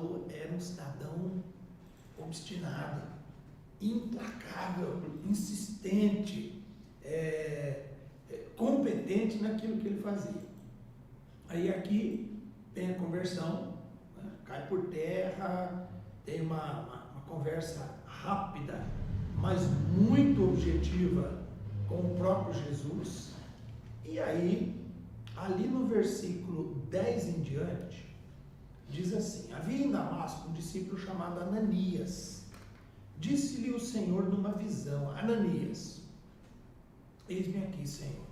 Saulo era um cidadão obstinado, implacável, insistente, competente naquilo que ele fazia. Aí aqui tem a conversão, né? Cai por terra, tem uma conversa rápida, mas muito objetiva com o próprio Jesus. E aí, ali no versículo 10 em diante, diz assim: havia em Damasco um discípulo chamado Ananias. Disse-lhe o Senhor numa visão: Ananias, eis-me aqui, Senhor.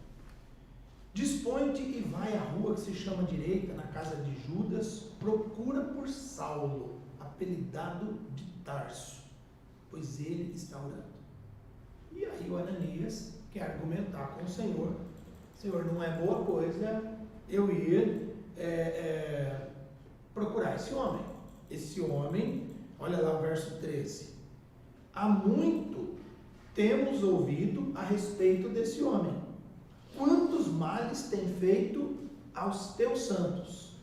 Dispõe-te e vai à rua que se chama Direita, na casa de Judas, procura por Saulo, apelidado de Tarso, pois ele está orando. E aí o Ananias quer argumentar com o Senhor: Senhor, não é boa coisa eu ir procurar esse homem. Esse homem, olha lá o verso 13. Há muito temos ouvido a respeito desse homem. Quantos males tem feito aos teus santos?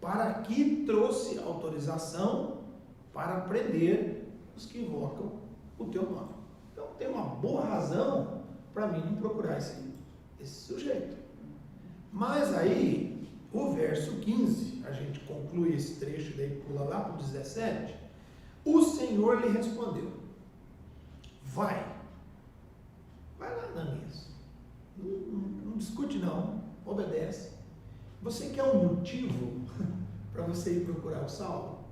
Para aqui trouxe autorização para prender os que invocam o teu nome. Então tem uma boa razão para mim não procurar esse sujeito. Mas aí, o verso 15, a gente conclui esse trecho, daí pula lá para o 17, o Senhor lhe respondeu: vai lá, Ananias, não discute não, obedece. Você quer um motivo para você ir procurar o Saulo?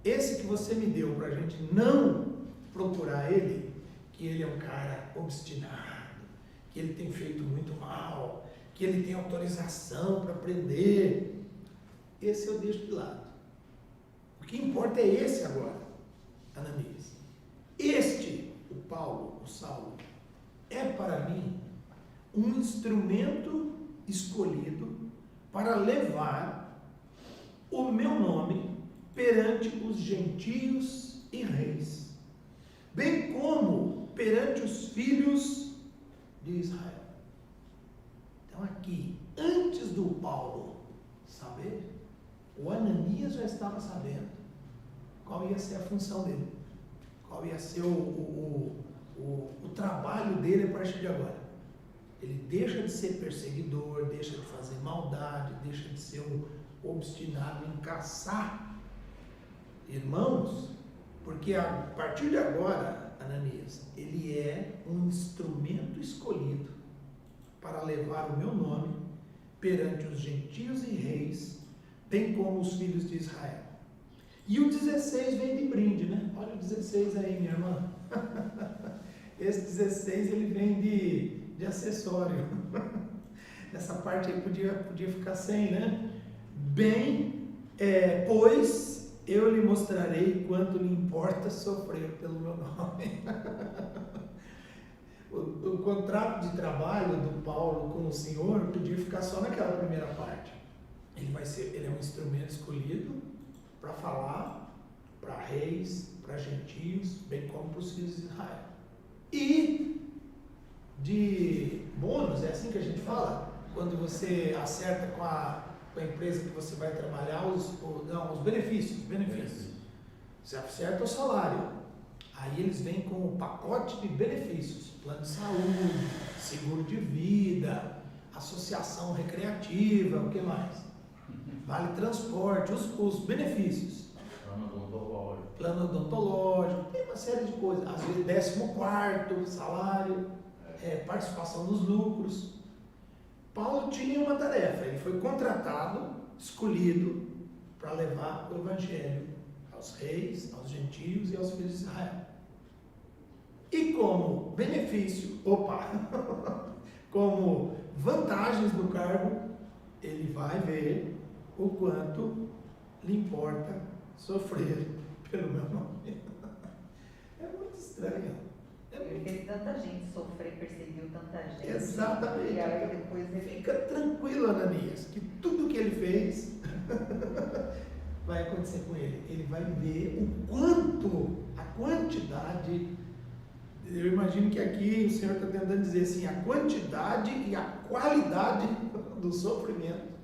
Esse que você me deu para a gente não procurar ele, que ele é um cara obstinado, que ele tem feito muito mal, que ele tem autorização para prender, esse eu deixo de lado. O que importa é esse agora, Ananias. Este, o Paulo, o Saulo, é para mim um instrumento escolhido para levar o meu nome perante os gentios e reis, bem como perante os filhos de Israel. Então aqui, antes do Paulo saber, o Ananias já estava sabendo qual ia ser a função dele, qual ia ser o trabalho dele a partir de agora. Ele deixa de ser perseguidor, deixa de fazer maldade, deixa de ser um obstinado em caçar irmãos, porque a partir de agora, Ananias, ele é um instrumento escolhido para levar o meu nome perante os gentios e reis, bem como os filhos de Israel. E o 16 vem de brinde, né? Olha o 16 aí, minha irmã. Esse 16 ele vem de acessório. Essa parte aí podia ficar sem, né? Pois eu lhe mostrarei quanto lhe importa sofrer pelo meu nome. O contrato de trabalho do Paulo com o Senhor podia ficar só naquela primeira parte. Ele é um instrumento escolhido para falar para reis, para gentios, bem como para os filhos de Israel. E de bônus, é assim que a gente fala, quando você acerta com a empresa que você vai trabalhar, os benefícios. Você acerta o salário, aí eles vêm com um pacote de benefícios: plano de saúde, seguro de vida, associação recreativa, o que mais? Vale transporte, os benefícios. Plano odontológico, tem uma série de coisas. Às vezes 14º salário, participação nos lucros. Paulo tinha uma tarefa, ele foi contratado, escolhido para levar o evangelho aos reis, aos gentios e aos filhos de Israel. E como benefício, como vantagens do cargo, ele vai ver o quanto lhe importa sofrer pelo meu nome. É muito estranho. Fez tanta gente sofrer, perseguiu tanta gente. Exatamente. E aí depois ele... Fica tranquilo, Ananias, que tudo que ele fez vai acontecer com ele. Ele vai ver o quanto, a quantidade. Eu imagino que aqui o Senhor está tentando dizer assim, a quantidade e a qualidade do sofrimento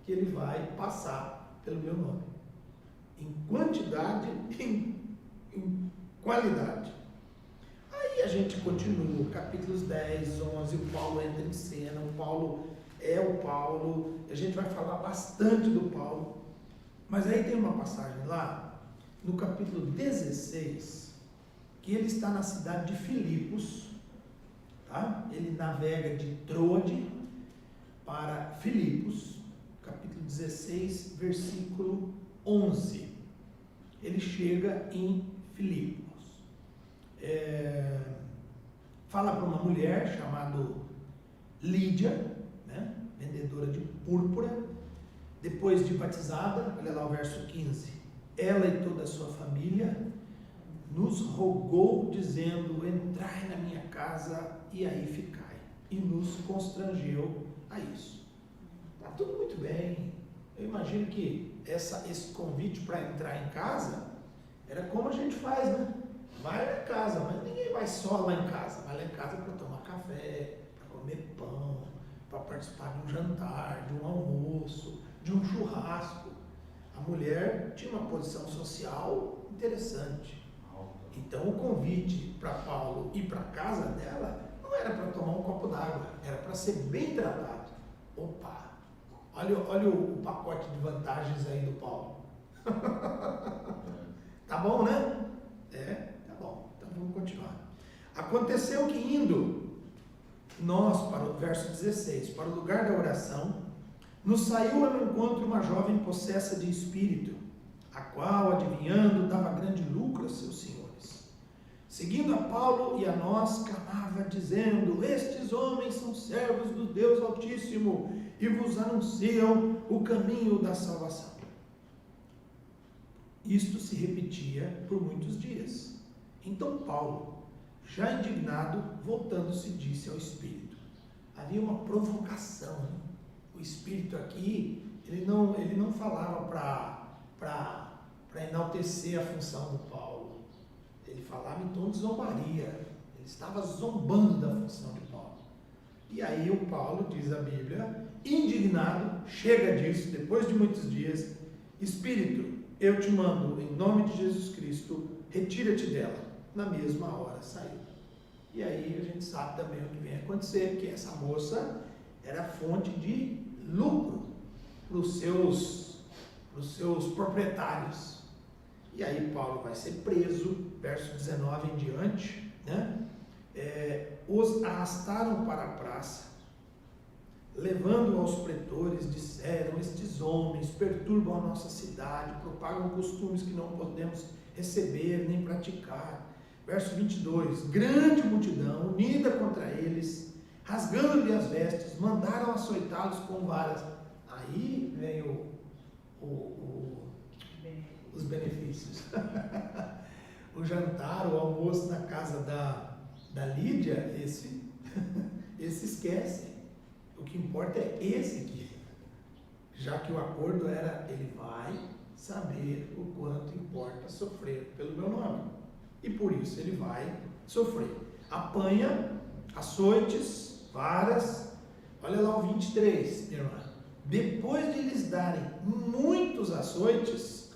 que ele vai passar pelo meu nome. Enquanto quantidade, em qualidade. Aí a gente continua, capítulos 10, 11, o Paulo entra em cena, o Paulo é o Paulo, a gente vai falar bastante do Paulo, mas aí tem uma passagem lá, no capítulo 16, que ele está na cidade de Filipos, tá? Ele navega de Troade para Filipos, capítulo 16, versículo 11. Ele chega em Filipos. Fala para uma mulher chamada Lídia, né? Vendedora de púrpura. Depois de batizada, olha lá o verso 15. Ela e toda a sua família nos rogou, dizendo: entrai na minha casa e aí ficai. E nos constrangeu a isso. Está tudo muito bem. Eu imagino que esse convite para entrar em casa era como a gente faz, né? Vai lá em casa, mas ninguém vai só lá em casa. Vai lá em casa para tomar café, para comer pão, para participar de um jantar, de um almoço, de um churrasco. A mulher tinha uma posição social interessante. Então o convite para Paulo ir para a casa dela não era para tomar um copo d'água, era para ser bem tratado. Opa! Olha o pacote de vantagens aí do Paulo. Tá bom, né? Tá bom. Então vamos continuar. Aconteceu que indo nós para o verso 16, para o lugar da oração, nos saiu ao encontro uma jovem possessa de espírito, a qual, adivinhando, dava grande lucro aos seus senhores. Seguindo a Paulo e a nós, clamava, dizendo: estes homens são servos do Deus Altíssimo e vos anunciam o caminho da salvação. Isto se repetia por muitos dias. Então Paulo, já indignado, voltando-se, disse ao Espírito. Havia uma provocação. O Espírito aqui, ele não falava para enaltecer a função do Paulo. Ele falava em tom de zombaria. Ele estava zombando da função de Paulo. E aí o Paulo, diz a Bíblia, indignado, chega disso, depois de muitos dias: Espírito, eu te mando, em nome de Jesus Cristo, retira-te dela. Na mesma hora saiu. E aí a gente sabe também o que vem acontecer, que essa moça era fonte de lucro para os seus proprietários. E aí Paulo vai ser preso, verso 19 em diante, né? Os arrastaram para a praça, levando aos pretores, disseram: estes homens perturbam a nossa cidade, propagam costumes que não podemos receber nem praticar. Verso 22, grande multidão, unida contra eles, rasgando-lhe as vestes, mandaram açoitá-los com varas. Aí vem os benefícios. O jantar, o almoço na casa da Lídia, esse esquece. O que importa é esse aqui. Já que o acordo era: ele vai saber o quanto importa sofrer pelo meu nome. E por isso ele vai sofrer. Apanha, açoites, varas. Olha lá o 23, minha irmã. Depois de lhes darem muitos açoites,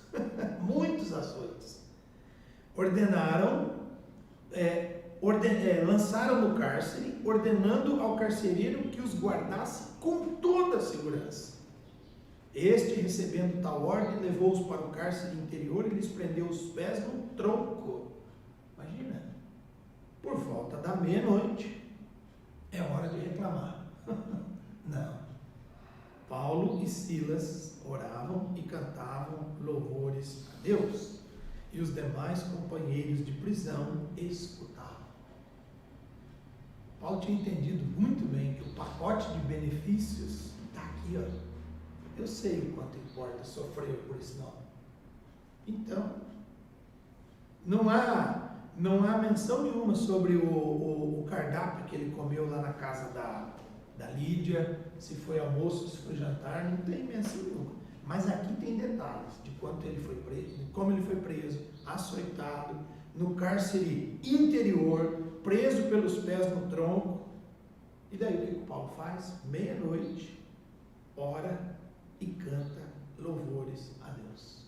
lançaram no cárcere, ordenando ao carcereiro que os guardasse com toda a segurança. Este, recebendo tal ordem, levou-os para o cárcere interior e lhes prendeu os pés no tronco. Imagina, por volta da meia-noite, é hora de reclamar. Não. Paulo e Silas oravam e cantavam louvores a Deus, e os demais companheiros de prisão escutavam. Paulo tinha entendido muito bem que o pacote de benefícios está aqui, ó. Eu sei o quanto importa sofrer por esse nome. Então, não há menção nenhuma sobre o cardápio que ele comeu lá na casa da Lídia, se foi almoço, se foi jantar, não tem menção nenhuma. Mas aqui tem detalhes de quanto ele foi preso, de como ele foi preso, açoitado, no cárcere interior, preso pelos pés no tronco. E daí o que o Paulo faz? Meia-noite, ora e canta louvores a Deus.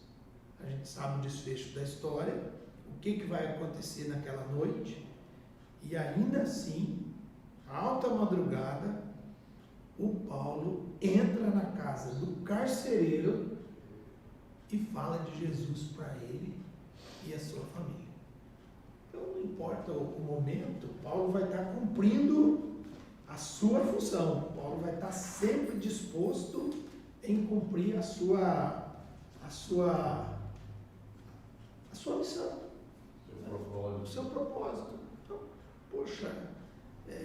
A gente gente sabe o desfecho da história, o que vai acontecer naquela noite, e ainda assim, alta madrugada, o Paulo entra na casa do carcereiro e fala de Jesus para ele e a sua família. Então, não importa o momento, Paulo vai estar cumprindo a sua função. Paulo vai estar sempre disposto em cumprir a sua missão, o seu propósito. Então, poxa,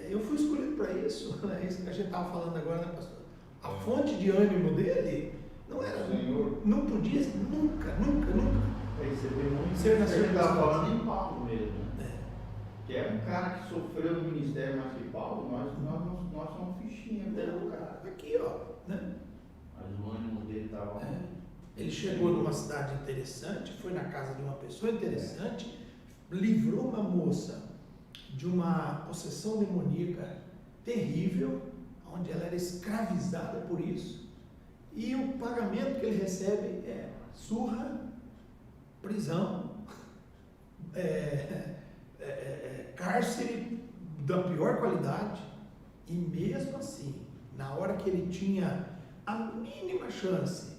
eu fui escolhido para isso. É isso que a gente estava falando agora, né, pastor? A fonte de ânimo dele não era, não podia nunca Você vê muito ser na que ele está circunstância. falando em Paulo mesmo, né? Que é um cara que sofreu no ministério mais que Paulo, nós somos fichinha. Não, cara, aqui, ó, né? Mas o ânimo dele estava. Ele chegou numa cidade interessante, foi na casa de uma pessoa interessante, livrou uma moça de uma possessão demoníaca terrível, onde ela era escravizada por isso, e o pagamento que ele recebe é surra, prisão, cárcere da pior qualidade, e mesmo assim, na hora que ele tinha a mínima chance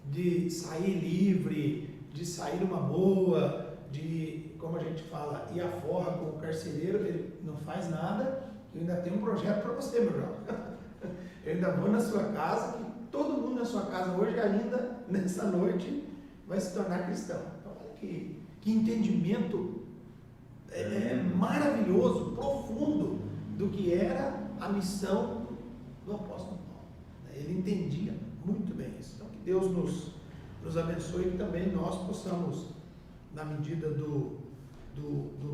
de sair livre, de sair numa boa, de, como a gente fala, ir à forra com o carcereiro, ele não faz nada, eu ainda tenho um projeto para você, meu irmão. Eu ainda vou na sua casa, que todo mundo na sua casa hoje, ainda nessa noite, vai se tornar cristão. Então, olha que entendimento maravilhoso, profundo, do que era a missão do apóstolo Paulo. Ele entendia muito bem isso. Então, que Deus nos abençoe e que também nós possamos, na medida do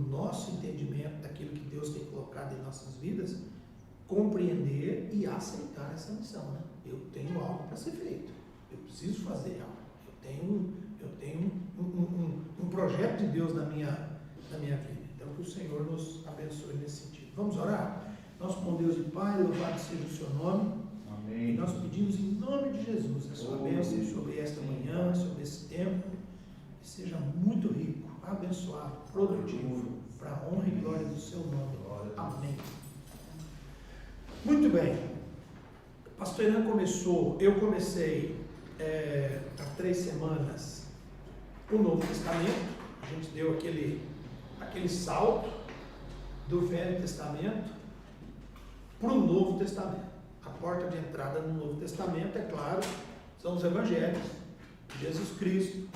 nosso entendimento daquilo que Deus tem colocado em nossas vidas, compreender e aceitar essa missão, né? Eu tenho algo para ser feito, eu preciso fazer algo, eu tenho um projeto de Deus na minha vida. Então, que o Senhor nos abençoe nesse sentido. Vamos orar? Nosso bom Deus e Pai, louvado seja o seu nome. Amém. E nós pedimos em nome de Jesus a sua bênção sobre esta manhã, sobre esse tempo, que seja muito rico, abençoado, produtivo, para a honra e glória do seu nome. Amém. Muito bem. O pastor Irã eu comecei há 3 semanas o Novo Testamento. A gente deu aquele salto do Velho Testamento para o Novo Testamento. A porta de entrada no Novo Testamento, é claro, são os Evangelhos, Jesus Cristo,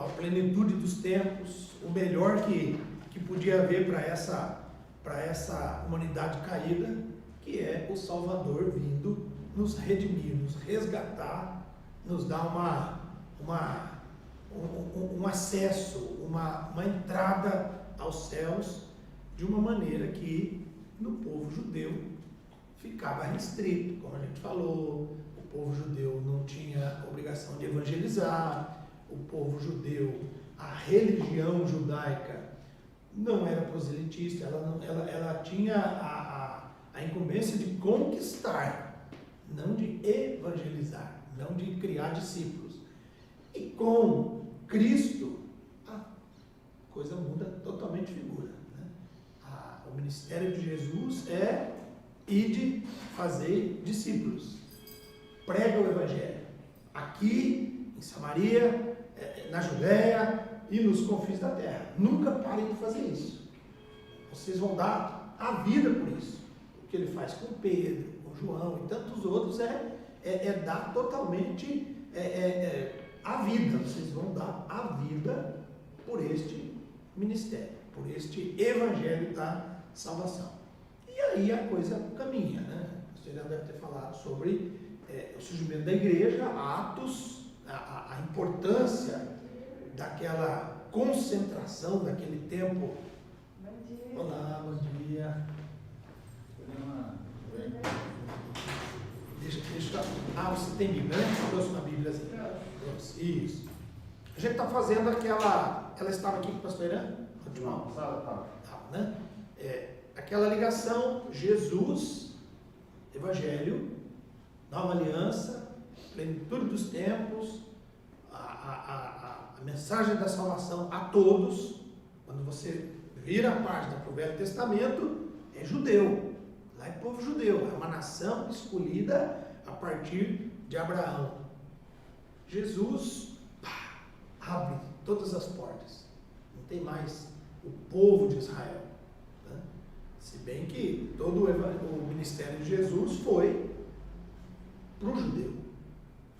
a plenitude dos tempos, o melhor que podia haver para essa humanidade caída, que é o Salvador vindo nos redimir, nos resgatar, nos dar um acesso, uma entrada aos céus, de uma maneira que no povo judeu ficava restrito, como a gente falou. O povo judeu não tinha obrigação de evangelizar, o povo judeu, a religião judaica não era proselitista, ela tinha a incumbência de conquistar, não de evangelizar, não de criar discípulos. E com Cristo, a coisa muda totalmente de figura, né? O ministério de Jesus é ide fazer discípulos, prega o Evangelho, aqui em Samaria, na Judéia e nos confins da terra. Nunca parem de fazer isso. Vocês vão dar a vida por isso. O que ele faz com Pedro, com João e tantos outros é dar totalmente a vida. Vocês vão dar a vida por este ministério, por este Evangelho da salvação. E aí a coisa caminha, né? Você já deve ter falado sobre o surgimento da igreja, Atos, a importância daquela concentração, daquele tempo. Bom dia. Olá, bom dia. Deixa. Você tem Bíblia, né? Trouxe uma Bíblia assim. Trouxe. Isso. A gente está fazendo aquela. Ela estava aqui com o pastor Irã? Não, tá. Né? Aquela ligação, Jesus, Evangelho, Nova Aliança, plenitude dos tempos, a A mensagem da salvação a todos, quando você vira a página para o Velho Testamento, é judeu. Lá é povo judeu, é uma nação escolhida a partir de Abraão. Jesus abre todas as portas. Não tem mais o povo de Israel. Né? Se bem que todo o ministério de Jesus foi para o judeu.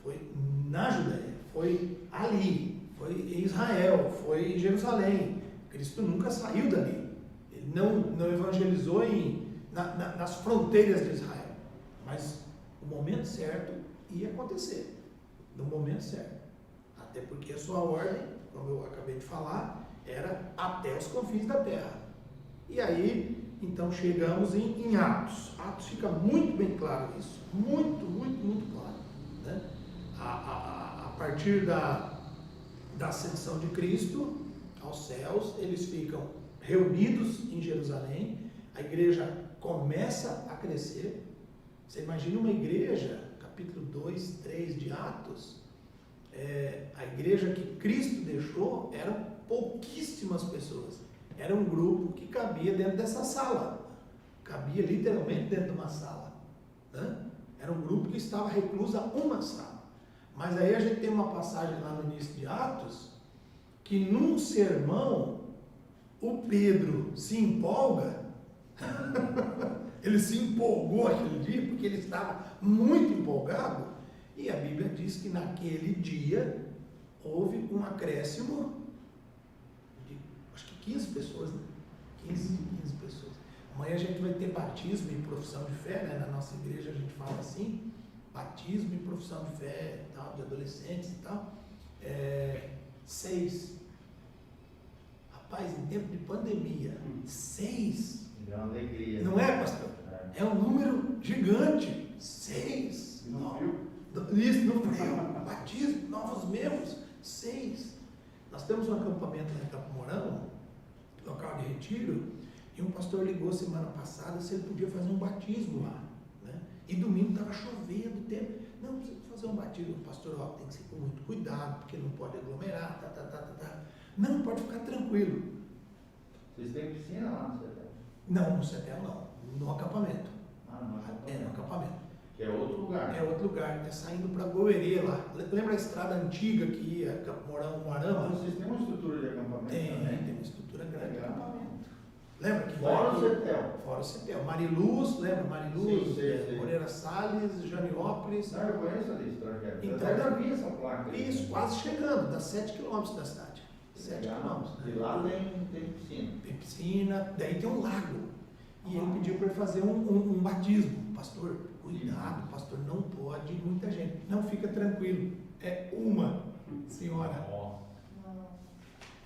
Foi na Judéia. Foi ali. Foi em Israel. Foi em Jerusalém. Cristo nunca saiu dali. Ele não evangelizou nas fronteiras de Israel. Mas o momento certo ia acontecer. No momento certo. Até porque a sua ordem, como eu acabei de falar, era até os confins da terra. E aí, então, chegamos em Atos. Atos fica muito bem claro isso. Muito, muito, muito claro. Né? A partir da ascensão de Cristo aos céus, eles ficam reunidos em Jerusalém. A igreja começa a crescer. Você imagina uma igreja, capítulo 2, 3 de Atos, a igreja que Cristo deixou eram pouquíssimas pessoas. Era um grupo que cabia dentro dessa sala. Cabia literalmente dentro de uma sala. Né? Era um grupo que estava recluso a uma sala. Mas aí a gente tem uma passagem lá no início de Atos, que num sermão, o Pedro se empolga. Ele se empolgou aquele dia, porque ele estava muito empolgado. E a Bíblia diz que naquele dia houve um acréscimo de, acho que 15 pessoas, né? 15 pessoas. Amanhã a gente vai ter batismo e profissão de fé, né? Na nossa igreja a gente fala assim, batismo e profissão de fé, tal, de adolescentes e tal. 6. Rapaz, em tempo de pandemia, 6. É uma alegria. Não é, pastor? É um número gigante. 6. Isso, no frio. Batismo, novos membros. 6. Nós temos um acampamento lá em Campo Mourão, local de retiro, e um pastor ligou semana passada se ele podia fazer um batismo lá. Né? E domingo estava chovendo o tempo. Não, precisa fazer um batismo. Pastor, ó, tem que ser com muito cuidado, porque não pode aglomerar, Não, pode ficar tranquilo. Vocês têm piscina lá no CETEL? Não, no CETEL não. No acampamento. No acampamento. É, no acampamento. Que é outro lugar. É outro lugar, é saindo para Goerê lá. Lembra a estrada antiga que ia Campo Mourão, Moarama? Vocês têm uma estrutura de acampamento também? Tem uma estrutura grande de Legal. acampamento. Lembra que Fora o CETEL. Fora o CETEL. Mariluz, lembra? Mariluz, Sim. Moreira Salles, Janiópolis. Não, eu conheço ali esse trajeto. Então, Eu já vi essa placa. Isso, quase chegando, dá 7 quilômetros da cidade. 7 quilômetros. E lá tem piscina. Tem piscina, daí tem um lago. E ele pediu para ele fazer um batismo. Pastor, cuidado, pastor, não pode muita gente. Não, fica tranquilo. É uma senhora.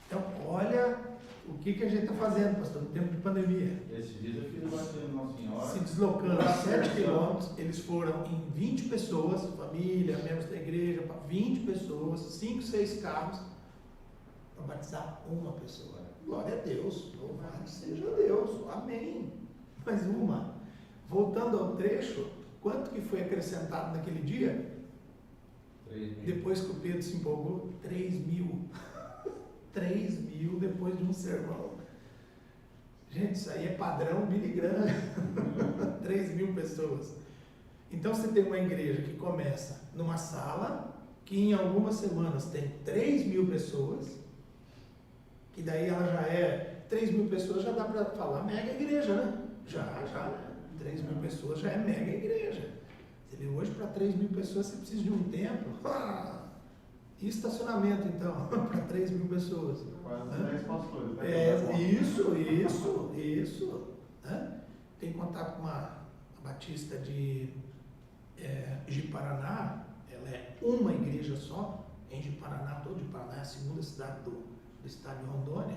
Então, olha o que a gente está fazendo, pastor, no tempo de pandemia. Esses dias eu fiz o batismo de Nossa Senhora. Se deslocando 7 quilômetros, eles foram em 20 pessoas, família, membros da igreja, 20 pessoas, 5, 6 carros, para batizar uma pessoa. Glória a Deus, louvado seja Deus, amém. Mais uma. Voltando ao trecho, quanto que foi acrescentado naquele dia? 3.000. Depois que o Pedro se empolgou, 3.000. 3.000 depois de um sermão. Gente, isso aí é padrão Billy Graham. 3.000 pessoas. Então você tem uma igreja que começa numa sala, que em algumas semanas tem 3.000 pessoas, que daí ela já é, 3.000 pessoas já dá para falar mega igreja, né? Já. 3.000 pessoas já é mega igreja. Você vê, hoje para 3.000 pessoas você precisa de um templo. E estacionamento, então, para 3.000 pessoas. Quase 10 pastores, né? Isso. Né? Tem contato com a Batista de Ji-Paraná, ela é uma igreja só, em Ji-Paraná, todo Ji-Paraná é a segunda cidade do estado de Rondônia,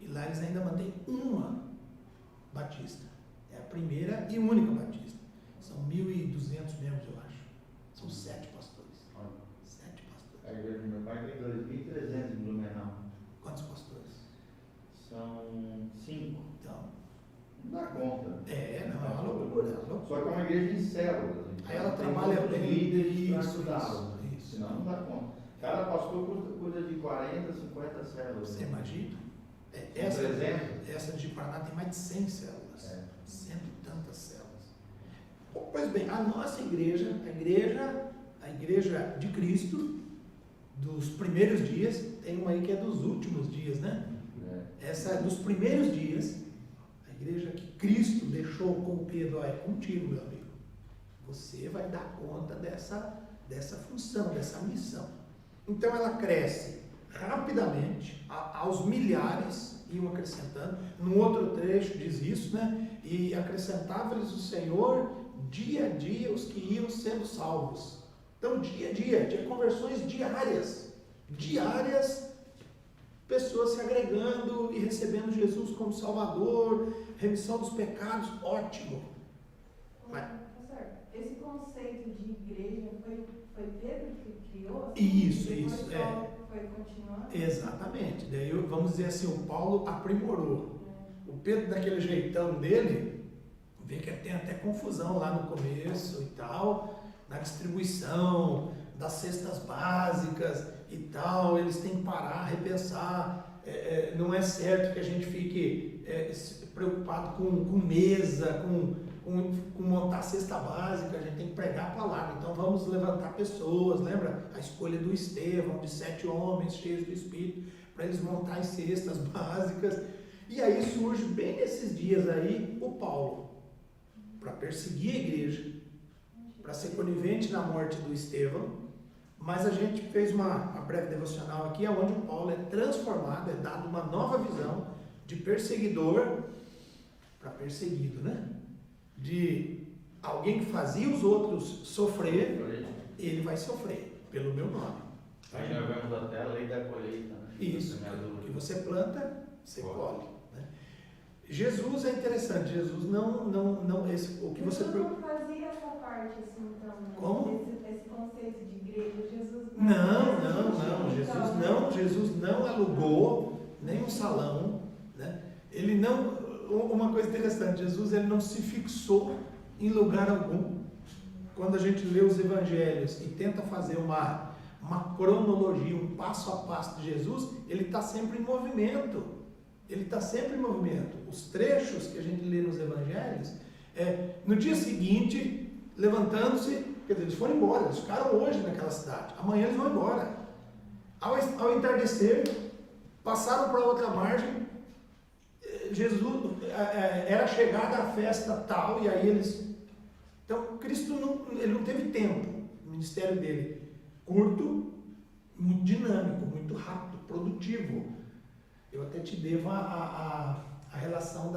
e lá eles ainda mantêm uma Batista. É a primeira e única Batista. São 1.200 membros, eu acho. São 7 pastores. 7 pastores. A igreja do meu pai tem 2.300 em Blumenau. Quantos pastores? São 5. Então, Não dá conta. não, é uma loucura. Só que é uma igreja em células. Então Aí ela tem trabalha outros bem. líderes para Isso. ajudá-los. Senão não dá conta. Cada pastor cuida de 40 células. Você imagina? São 300. Essa de Paraná tem mais de 100 células. É. Cento e tantas células. Pois bem, a nossa igreja, a igreja de Cristo, dos primeiros dias, tem uma aí que é dos últimos dias, né? Essa é dos primeiros dias, a igreja que Cristo deixou com Pedro, é contigo, meu amigo. Você vai dar conta dessa função, dessa missão. Então ela cresce rapidamente, aos milhares iam acrescentando. Num outro trecho diz isso, né? E acrescentava-lhes o Senhor dia a dia os que iam sendo salvos. Então dia a dia, tinha conversões diárias, pessoas se agregando e recebendo Jesus como Salvador, remissão dos pecados, ótimo. Pastor, esse conceito de igreja foi Pedro que criou? Isso, Foi continuando? Exatamente. Daí vamos dizer assim, o Paulo aprimorou. O Pedro, daquele jeitão dele, vê que tem até confusão lá no começo e tal, na distribuição das cestas básicas e tal, eles têm que parar, repensar. Não é certo que a gente fique preocupado com mesa, com montar cesta básica, a gente tem que pregar a palavra. Então vamos levantar pessoas, lembra? A escolha do Estevão, de 7 homens cheios do Espírito, para eles montarem cestas básicas. E aí surge, bem nesses dias aí, o Paulo, para perseguir a igreja, para ser conivente na morte do Estevão. Mas a gente fez uma breve devocional aqui, onde o Paulo é transformado, é dado uma nova visão de perseguidor para perseguido, né? De alguém que fazia os outros sofrer, ele vai sofrer pelo meu nome. Aí nós vemos até a lei da colheita, né? Isso, o que você planta, você colhe. Né? Jesus é interessante, Jesus o que você... Jesus não fazia essa parte assim, então, né? Como? Esse conceito de igreja, Jesus Jesus não alugou nenhum salão, né? Ele não, uma coisa interessante, Jesus ele não se fixou em lugar algum. Quando a gente lê os evangelhos e tenta fazer uma cronologia, um passo a passo de Jesus, ele está sempre em movimento. Os trechos que a gente lê nos evangelhos, no dia seguinte, levantando-se, quer dizer, eles foram embora, eles ficaram hoje naquela cidade, amanhã eles vão embora. Ao entardecer, passaram para outra margem, Jesus, era chegada a festa tal, e aí eles... Então, Cristo ele não teve tempo, o ministério dele, curto, muito dinâmico, muito rápido, produtivo. Eu até te devo a relação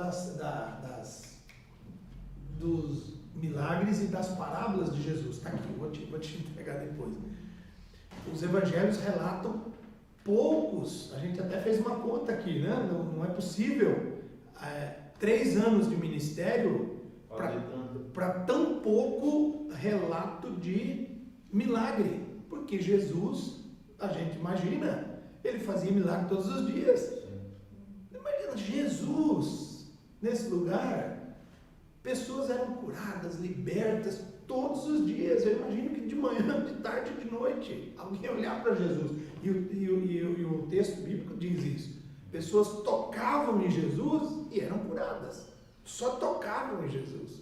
dos milagres e das parábolas de Jesus. Está aqui, vou te entregar depois. Os evangelhos relatam poucos, a gente até fez uma conta aqui, né? Não é possível 3 anos de ministério para tão pouco relato de milagre, porque Jesus, a gente imagina, ele fazia milagre todos os dias. Imagina Jesus nesse lugar, pessoas eram curadas, libertas todos os dias. Eu imagino que de manhã, de tarde, de noite, alguém olhar para Jesus, e o texto bíblico diz isso. Pessoas tocavam em Jesus e eram curadas, só tocavam em Jesus.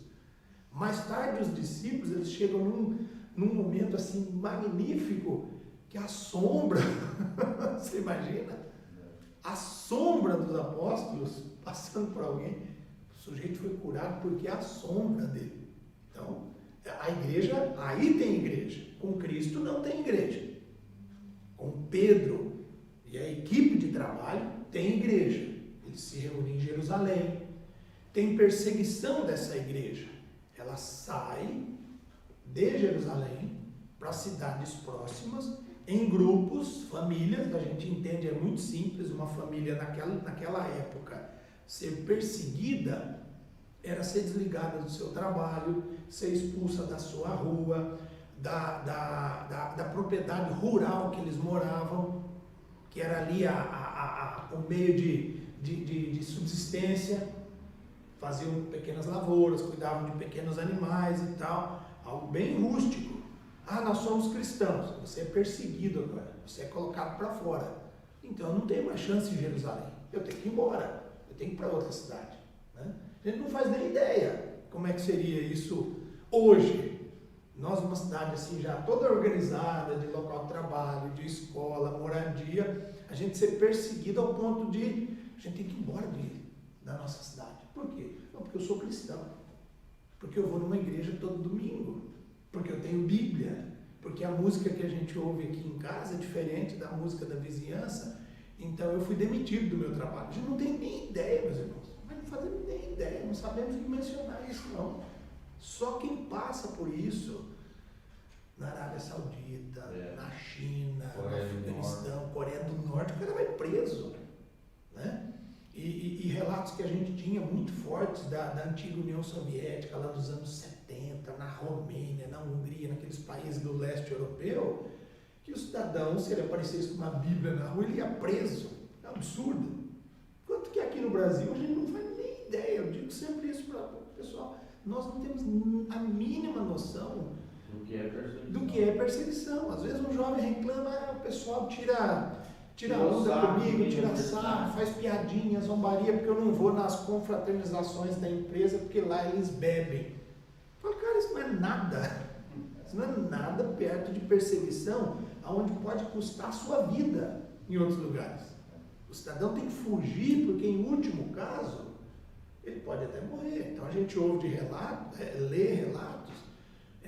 Mais tarde os discípulos, eles chegam num momento assim magnífico, que assombra, você imagina? A sombra dos apóstolos passando por alguém, o sujeito foi curado porque é a sombra dele. Então, a igreja, aí tem igreja, com Cristo não tem igreja. Com Pedro e a equipe de trabalho tem igreja. Eles se reúnem em Jerusalém. Tem perseguição dessa igreja. Ela sai de Jerusalém para cidades próximas, em grupos, famílias. A gente entende, é muito simples, uma família naquela época ser perseguida era ser desligada do seu trabalho, ser expulsa da sua rua, da propriedade rural que eles moravam, que era ali o meio de subsistência. Faziam pequenas lavouras, cuidavam de pequenos animais e tal, algo bem rústico. Nós somos cristãos, você é perseguido agora, você é colocado para fora. Então eu não tenho mais chance em Jerusalém. Eu tenho que ir embora. Eu tenho que ir para outra cidade. Né? A gente não faz nem ideia como é que seria isso hoje. Nós, uma cidade assim, já toda organizada, de local de trabalho, de escola, moradia, a gente ser perseguido ao ponto de a gente ter que ir embora da nossa cidade. Por quê? Não, porque eu sou cristão. Porque eu vou numa igreja todo domingo. Porque eu tenho Bíblia. Porque a música que a gente ouve aqui em casa é diferente da música da vizinhança. Então eu fui demitido do meu trabalho. A gente não tem nem ideia, meus irmãos. Mas não fazemos nem ideia, não sabemos o que mencionar isso, não. Só quem passa por isso, na Arábia Saudita, na China, no Afeganistão, Coreia do Norte, o cara vai preso. Né? E relatos que a gente tinha muito fortes da antiga União Soviética, lá dos anos 70, na Romênia, na Hungria, naqueles países do leste europeu, que o cidadão, se ele aparecesse com uma Bíblia na rua, ele ia preso. É um absurdo. Enquanto que aqui no Brasil a gente não faz nem ideia. Eu digo sempre isso para o pessoal. Nós não temos a mínima noção do que é perseguição. Às vezes um jovem reclama, o pessoal tira onda comigo, tira sarro, faz piadinha, zombaria, porque eu não vou nas confraternizações da empresa, porque lá eles bebem. Eu falo, cara, isso não é nada. Isso não é nada perto de perseguição, onde pode custar a sua vida em outros lugares. O cidadão tem que fugir, porque em último caso, ele pode até morrer. Então a gente ouve de relatos, lê relatos,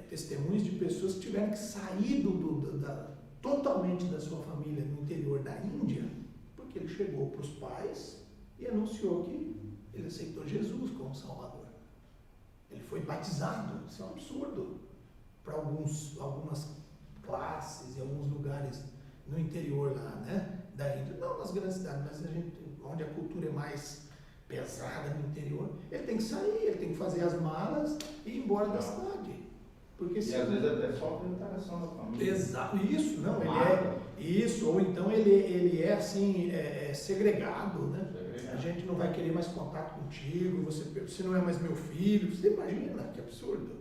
testemunhos de pessoas que tiveram que sair totalmente da sua família no interior da Índia, porque ele chegou para os pais e anunciou que ele aceitou Jesus como Salvador. Ele foi batizado. Isso é um absurdo para algumas classes e alguns lugares no interior lá, né, da Índia. Não nas grandes cidades, mas onde a cultura é mais pesada no interior, ele tem que sair, ele tem que fazer as malas e ir embora da cidade. Porque às vezes é só a interação da família. Exato, isso, não, isso, ou então ele é assim, segregado, né? A gente não vai querer mais contato contigo, você não é mais meu filho, você imagina, que absurdo.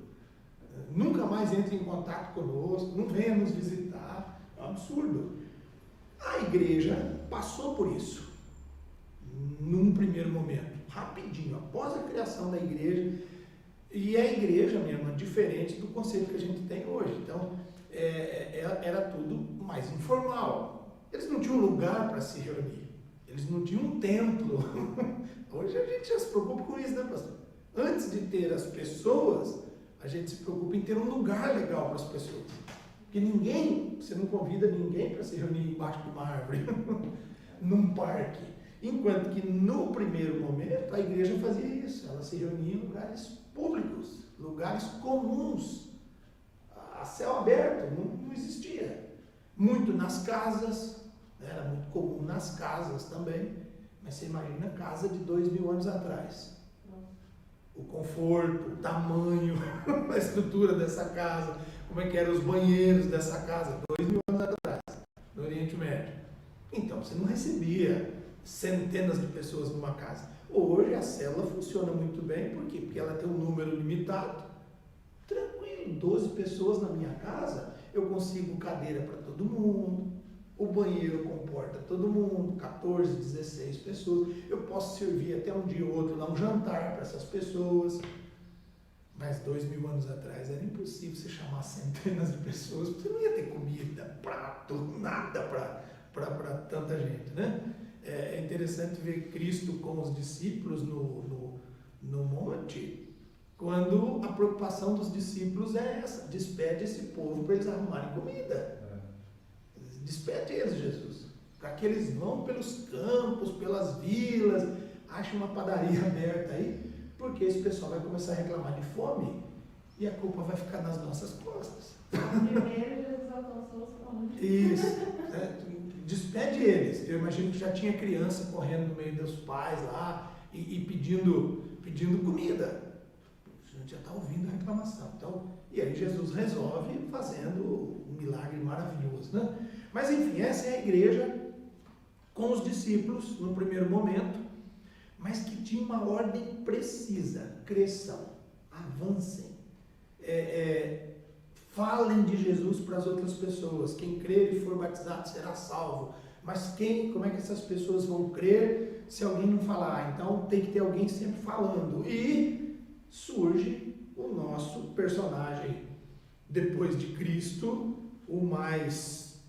Nunca mais entre em contato conosco, não venha nos visitar, é um absurdo. A igreja passou por isso, num primeiro momento, rapidinho, após a criação da igreja. E a igreja, minha irmã, diferente do conceito que a gente tem hoje. Então, era tudo mais informal. Eles não tinham lugar para se reunir. Eles não tinham um templo. Hoje a gente já se preocupa com isso, né, pastor? Antes de ter as pessoas, a gente se preocupa em ter um lugar legal para as pessoas. Porque você não convida ninguém para se reunir embaixo de uma árvore, num parque. Enquanto que no primeiro momento a igreja fazia isso. Ela se reunia em lugares públicos, lugares comuns, a céu aberto, não existia. Muito nas casas, era muito comum nas casas também, mas você imagina a casa de 2000 anos atrás. O conforto, o tamanho, a estrutura dessa casa, como é que eram os banheiros dessa casa, 2000 anos atrás, no Oriente Médio. Então, você não recebia centenas de pessoas numa casa. Hoje a célula funciona muito bem, por quê? Porque ela tem um número limitado. Tranquilo, 12 pessoas na minha casa, eu consigo cadeira para todo mundo, o banheiro comporta todo mundo, 14, 16 pessoas, eu posso servir até um dia ou outro lá um jantar para essas pessoas. Mas 2000 anos atrás era impossível você chamar centenas de pessoas, porque você não ia ter comida, prato, nada para tanta gente, né? É interessante ver Cristo com os discípulos no monte, quando a preocupação dos discípulos é essa: despede esse povo para eles arrumarem comida. Despede eles, Jesus, para que eles vão pelos campos, pelas vilas, achem uma padaria aberta aí, porque esse pessoal vai começar a reclamar de fome e a culpa vai ficar nas nossas costas. Primeiro Jesus alcançou os pães. Isso, despede eles. Eu imagino que já tinha criança correndo no meio dos pais lá e pedindo comida. A gente já está ouvindo a reclamação. Então, e aí Jesus resolve fazendo um milagre maravilhoso, né? Mas enfim, essa é a igreja com os discípulos no primeiro momento, mas que tinha uma ordem precisa: cresçam, avancem, falem de Jesus para as outras pessoas. Quem crer e for batizado será salvo. Mas como é que essas pessoas vão crer se alguém não falar? Então tem que ter alguém sempre falando. E surge o nosso personagem, depois de Cristo, o mais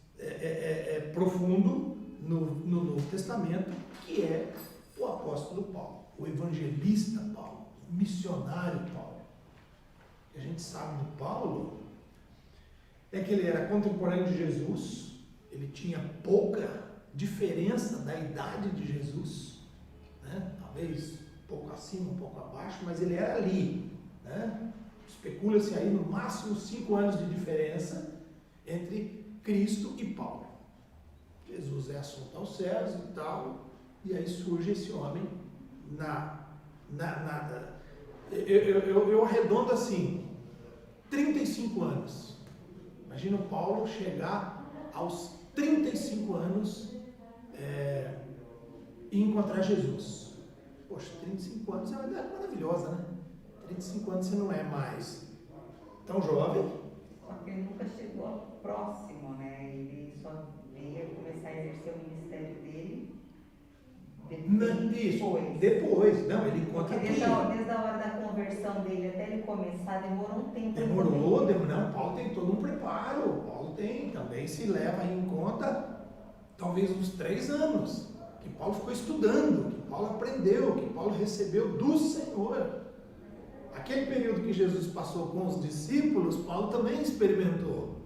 profundo no Novo Testamento, que é o apóstolo Paulo, o evangelista Paulo, o missionário Paulo. O que a gente sabe do Paulo é que ele era contemporâneo de Jesus, ele tinha pouca diferença da idade de Jesus, né? Talvez um pouco acima, um pouco abaixo, mas ele era ali, né? Especula-se aí no máximo 5 anos de diferença entre Cristo e Paulo. Jesus é assunto aos céus e tal, e aí surge esse homem eu arredondo assim, 35 anos. Imagina o Paulo chegar aos 35 anos e encontrar Jesus. Poxa, 35 anos é uma idade maravilhosa, né? 35 anos você não é mais tão jovem. Só que ele nunca chegou próximo, né? Ele só veio começar a exercer o ministério dele depois. Não, ele encontra aqui. aqui. Desde a hora da conversão dele até ele começar, demorou um tempo. Demorou. Não, Paulo tem todo um preparo. Paulo também se leva em conta talvez uns 3 anos, que Paulo ficou estudando, que Paulo aprendeu, que Paulo recebeu do Senhor. Aquele período que Jesus passou com os discípulos, Paulo também experimentou,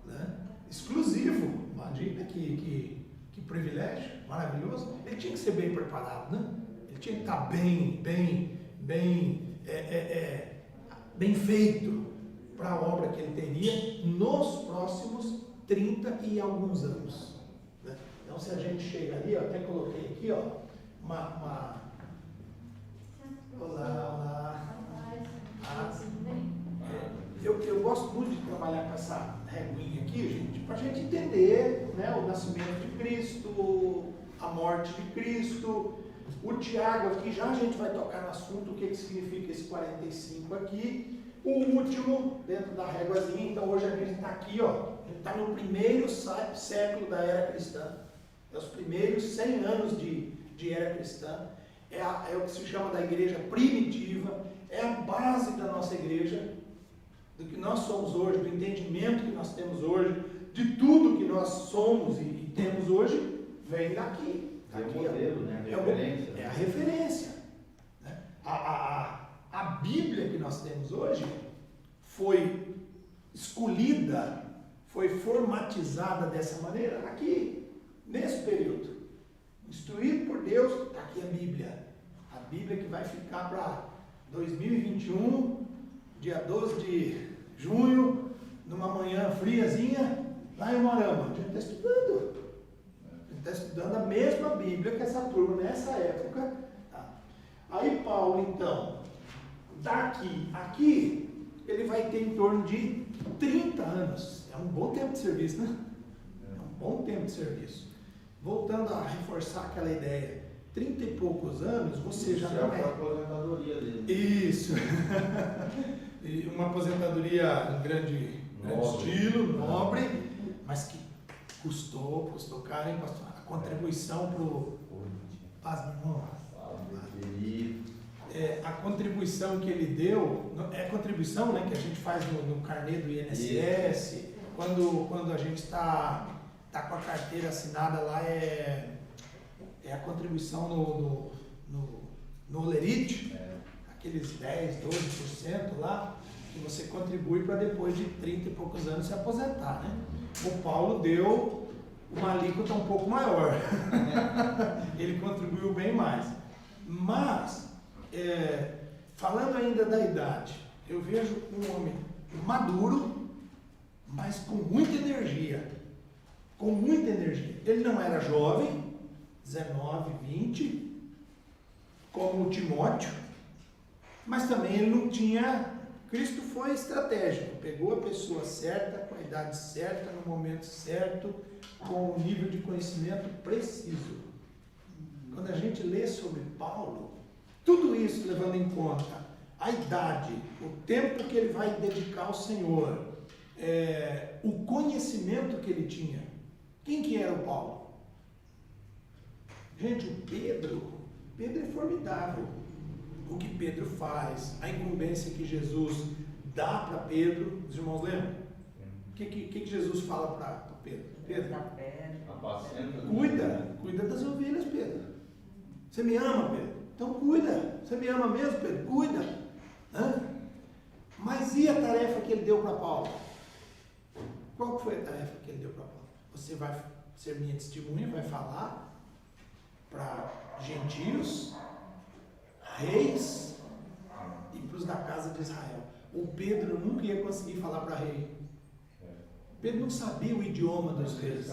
né? Exclusivo. Imagina que privilégio maravilhoso. Ele tinha que ser bem preparado, né? Ele tinha que estar bem feito para a obra que ele teria nos próximos 30 e alguns anos, né? Então, se a gente chega ali, eu até coloquei aqui, ó, Olá. Eu gosto muito de trabalhar com essa reguinha aqui, gente, para a gente entender, né, o nascimento de Cristo, a morte de Cristo. O Tiago aqui, já a gente vai tocar no assunto, o que significa esse 45 aqui. O último, dentro da réguazinha, então hoje a gente está aqui, ó, a gente está no primeiro século da era cristã. É os primeiros 100 anos de era cristã. É o que se chama da igreja primitiva, é a base da nossa igreja, do que nós somos hoje, do entendimento que nós temos hoje, de tudo que nós somos e temos hoje, vem daqui. É o modelo, né? Referência. É a referência. Né? A Bíblia que nós temos hoje foi escolhida, foi formatizada dessa maneira aqui, nesse período. Instruído por Deus, está aqui a Bíblia. A Bíblia que vai ficar para 2021, dia 12 de junho, numa manhã friazinha, lá em Morama. A gente está estudando. A gente está estudando a mesma Bíblia que essa turma nessa época. Tá? Aí Paulo, então, aqui, ele vai ter em torno de 30 anos. É um bom tempo de serviço, né? É um bom tempo de serviço. Voltando a reforçar aquela ideia, 30 e poucos anos, você já não é... a aposentadoria dele. Isso. E uma aposentadoria em grande estilo, nobre, mas que custou caro, hein, pastor? A contribuição para o... a contribuição que ele deu, é a contribuição, né, que a gente faz no carnê do INSS, quando a gente está com a carteira assinada lá, é a contribuição no Lerite, aqueles 10, 12% lá, que você contribui para depois de 30 e poucos anos se aposentar, né? O Paulo deu uma alíquota um pouco maior, ele contribuiu bem mais. Mas, falando ainda da idade, eu vejo um homem maduro, mas com muita energia. Ele não era jovem, 19, 20, como o Timóteo, mas também ele não tinha... Cristo foi estratégico, pegou a pessoa certa, com a idade certa, no momento certo, com o nível de conhecimento preciso. Quando a gente lê sobre Paulo, tudo isso levando em conta a idade, o tempo que ele vai dedicar ao Senhor, o conhecimento que ele tinha. Quem que era o Paulo? Gente, o Pedro é formidável. O que Pedro faz, a incumbência que Jesus dá para Pedro, os irmãos lembram? O que Jesus fala para Pedro? Pedro, Apacenta. cuida das ovelhas, Pedro. Você me ama, Pedro? Então cuida. Você me ama mesmo, Pedro? Cuida. Hã? Mas e a tarefa que ele deu para Paulo? Qual que foi a tarefa que ele deu para Paulo? Você vai ser minha testemunha, vai falar para gentios, reis e para os da casa de Israel. O Pedro nunca ia conseguir falar para rei. Pedro não sabia o idioma dos reis.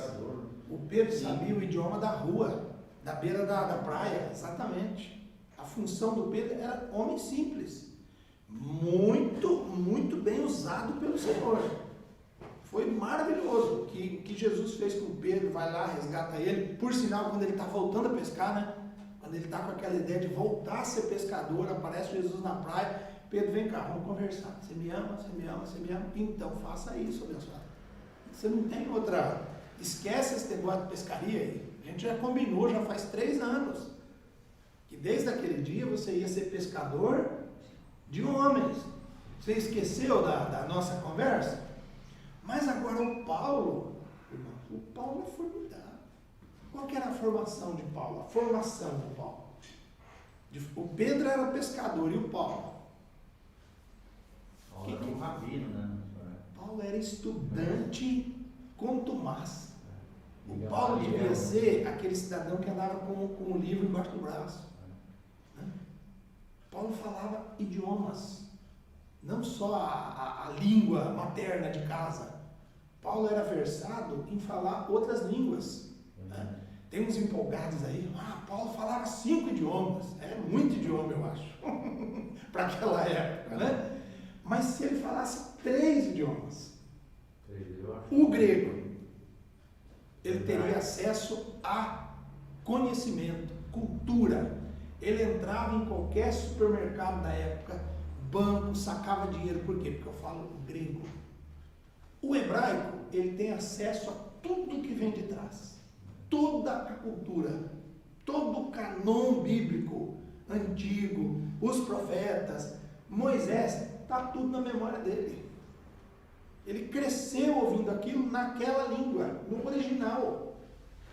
O Pedro sabia o idioma da rua, da beira da praia, exatamente. A função do Pedro era homem simples. Muito, muito bem usado pelo Senhor. Foi maravilhoso o que Jesus fez com Pedro. Vai lá, resgata ele. Por sinal, quando ele está voltando a pescar, né? Quando ele está com aquela ideia de voltar a ser pescador, aparece Jesus na praia. Pedro, vem cá, vamos conversar. Você me ama, você me ama, você me ama? Então faça isso, abençoado. Você não tem outra. Esquece esse negócio de pescaria aí. A gente já combinou, já faz 3 anos. Que desde aquele dia você ia ser pescador de homens. Você esqueceu da nossa conversa? Mas agora o Paulo é formidável. Qual que era a formação de Paulo? A formação de Paulo. O Pedro era pescador e o Paulo? Paulo era um rabino, né? Paulo era estudante contumaz. O Paulo devia ser aquele cidadão que andava com um livro embaixo do braço. Paulo falava idiomas, não só a língua materna de casa. Paulo era versado em falar outras línguas. Tem uns empolgados aí, Paulo falava 5 idiomas, é muito idioma, eu acho, para aquela época, né? Mas se ele falasse 3 idiomas, o grego, ele teria acesso a conhecimento, cultura. Ele entrava em qualquer supermercado da época, banco, sacava dinheiro. Por quê? Porque eu falo grego. O hebraico, ele tem acesso a tudo que vem de trás. Toda a cultura, todo o canon bíblico antigo, os profetas, Moisés, está tudo na memória dele. Ele cresceu ouvindo aquilo naquela língua, no original.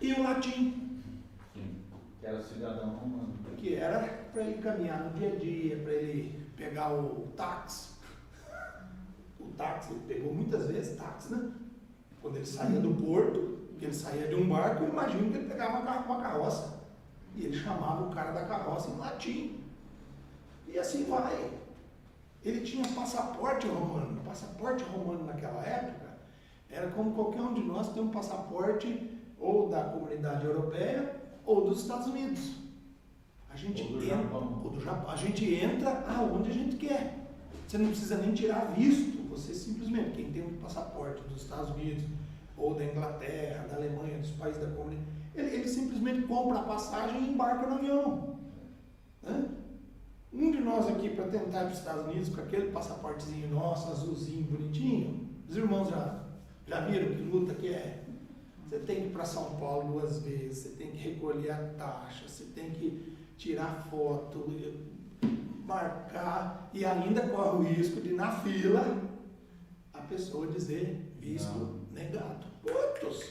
E o latim. Sim, que era cidadão romano. Que era para ele caminhar no dia a dia, para ele pegar o táxi. O táxi, ele pegou muitas vezes táxi, né? Quando ele saía do porto, que ele saía de um barco, eu imagino que ele pegava uma carroça. E ele chamava o cara da carroça em latim. E assim vai. Ele tinha passaporte romano. Passaporte romano naquela época era como qualquer um de nós tem um passaporte ou da comunidade europeia ou dos Estados Unidos. A gente ou do Japão. A gente entra aonde a gente quer. Você não precisa nem tirar visto. Você simplesmente, quem tem um passaporte dos Estados Unidos ou da Inglaterra, da Alemanha, dos países da comunidade, ele simplesmente compra a passagem e embarca no avião. Um de nós aqui, para tentar ir para os Estados Unidos com aquele passaportezinho nosso, azulzinho, bonitinho, os irmãos já viram que luta que é? Você tem que ir para São Paulo 2 vezes, você tem que recolher a taxa, você tem que tirar foto, marcar, e ainda corre o risco de, na fila, a pessoa dizer visto negado.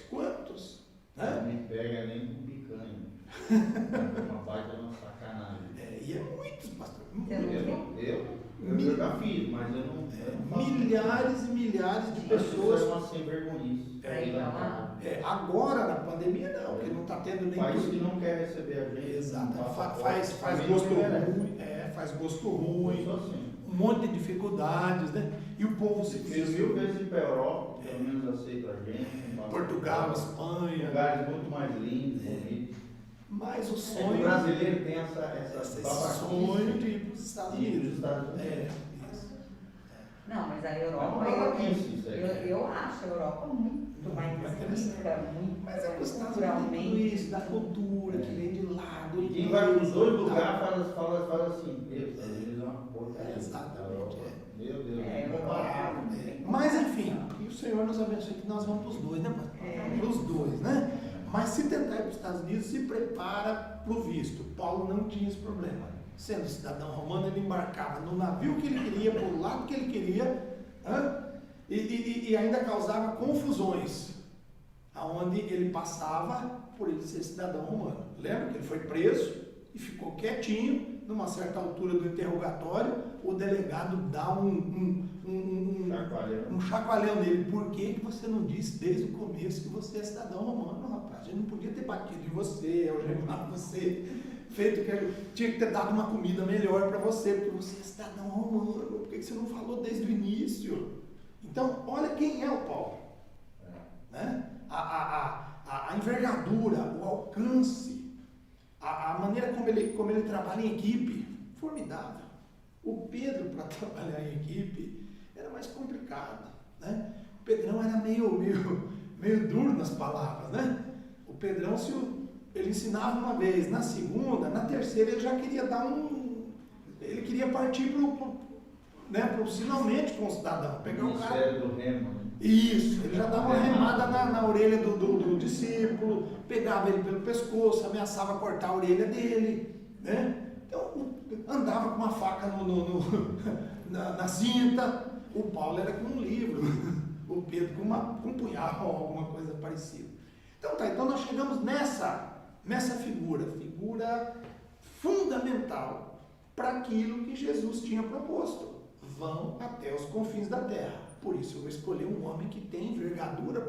Quantos? Não me pega nem com picanha. É uma baita de uma sacanagem. E é muitos, pastor. Eu já fiz, mas eu não. Milhares e milhares de pessoas. Isso é uma sem vergonhice. Agora na pandemia não, porque não está tendo nem. País que não quer receber a gente. Exato. Faz gosto ruim. Faz gosto ruim. Assim. Um monte de dificuldades, né? E o povo se fez 1000 vezes ir para a Europa, pelo menos aceita a gente. Portugal, Espanha. Lugares muito mais lindos, bonitos. Mas o sonho. O brasileiro tem esse sonho de ir para os Estados Unidos. Isso. Não, mas a Europa, eu acho a Europa muito mais rica, muito culturalmente. Isso, da cultura que vem de lá, do quem vai para os 2 lugares fala assim, eles é uma porcaria. Exatamente. Meu Deus, Mas enfim, que o Senhor nos abençoe que nós vamos para os 2, né, pastor? Para os 2, né? Mas se tentar ir para os Estados Unidos, se prepara para o visto. Paulo não tinha esse problema. Sendo cidadão romano, ele embarcava no navio que ele queria, por lado que ele queria, e ainda causava confusões, aonde ele passava por ele ser cidadão romano. Lembra que ele foi preso e ficou quietinho. Numa certa altura do interrogatório, o delegado dá um chacoalhão nele. Por que você não disse desde o começo que você é cidadão romano, rapaz? A gente não podia ter batido em você, algemado você, feito que tinha que ter dado uma comida melhor para você, porque você é cidadão romano. Por que você não falou desde o início? Então, olha quem é o Paulo. Né? A envergadura, o alcance, a maneira como ele trabalha em equipe, formidável. O Pedro, para trabalhar em equipe, era mais complicado. Né? O Pedrão era meio duro nas palavras. Né? O Pedrão, ele ensinava uma vez, na segunda, na terceira, ele já queria dar ele queria partir para o finalmente com o cidadão. Pegar o cara. Do remo. Isso, ele já dava uma remada na orelha do discípulo, pegava ele pelo pescoço, ameaçava cortar a orelha dele, né? Então, andava com uma faca na cinta. O Paulo era com um livro, o Pedro com um punhal ou alguma coisa parecida. Então nós chegamos nessa figura fundamental para aquilo que Jesus tinha proposto. Vão até os confins da terra. Por isso eu vou escolher um homem que tem envergadura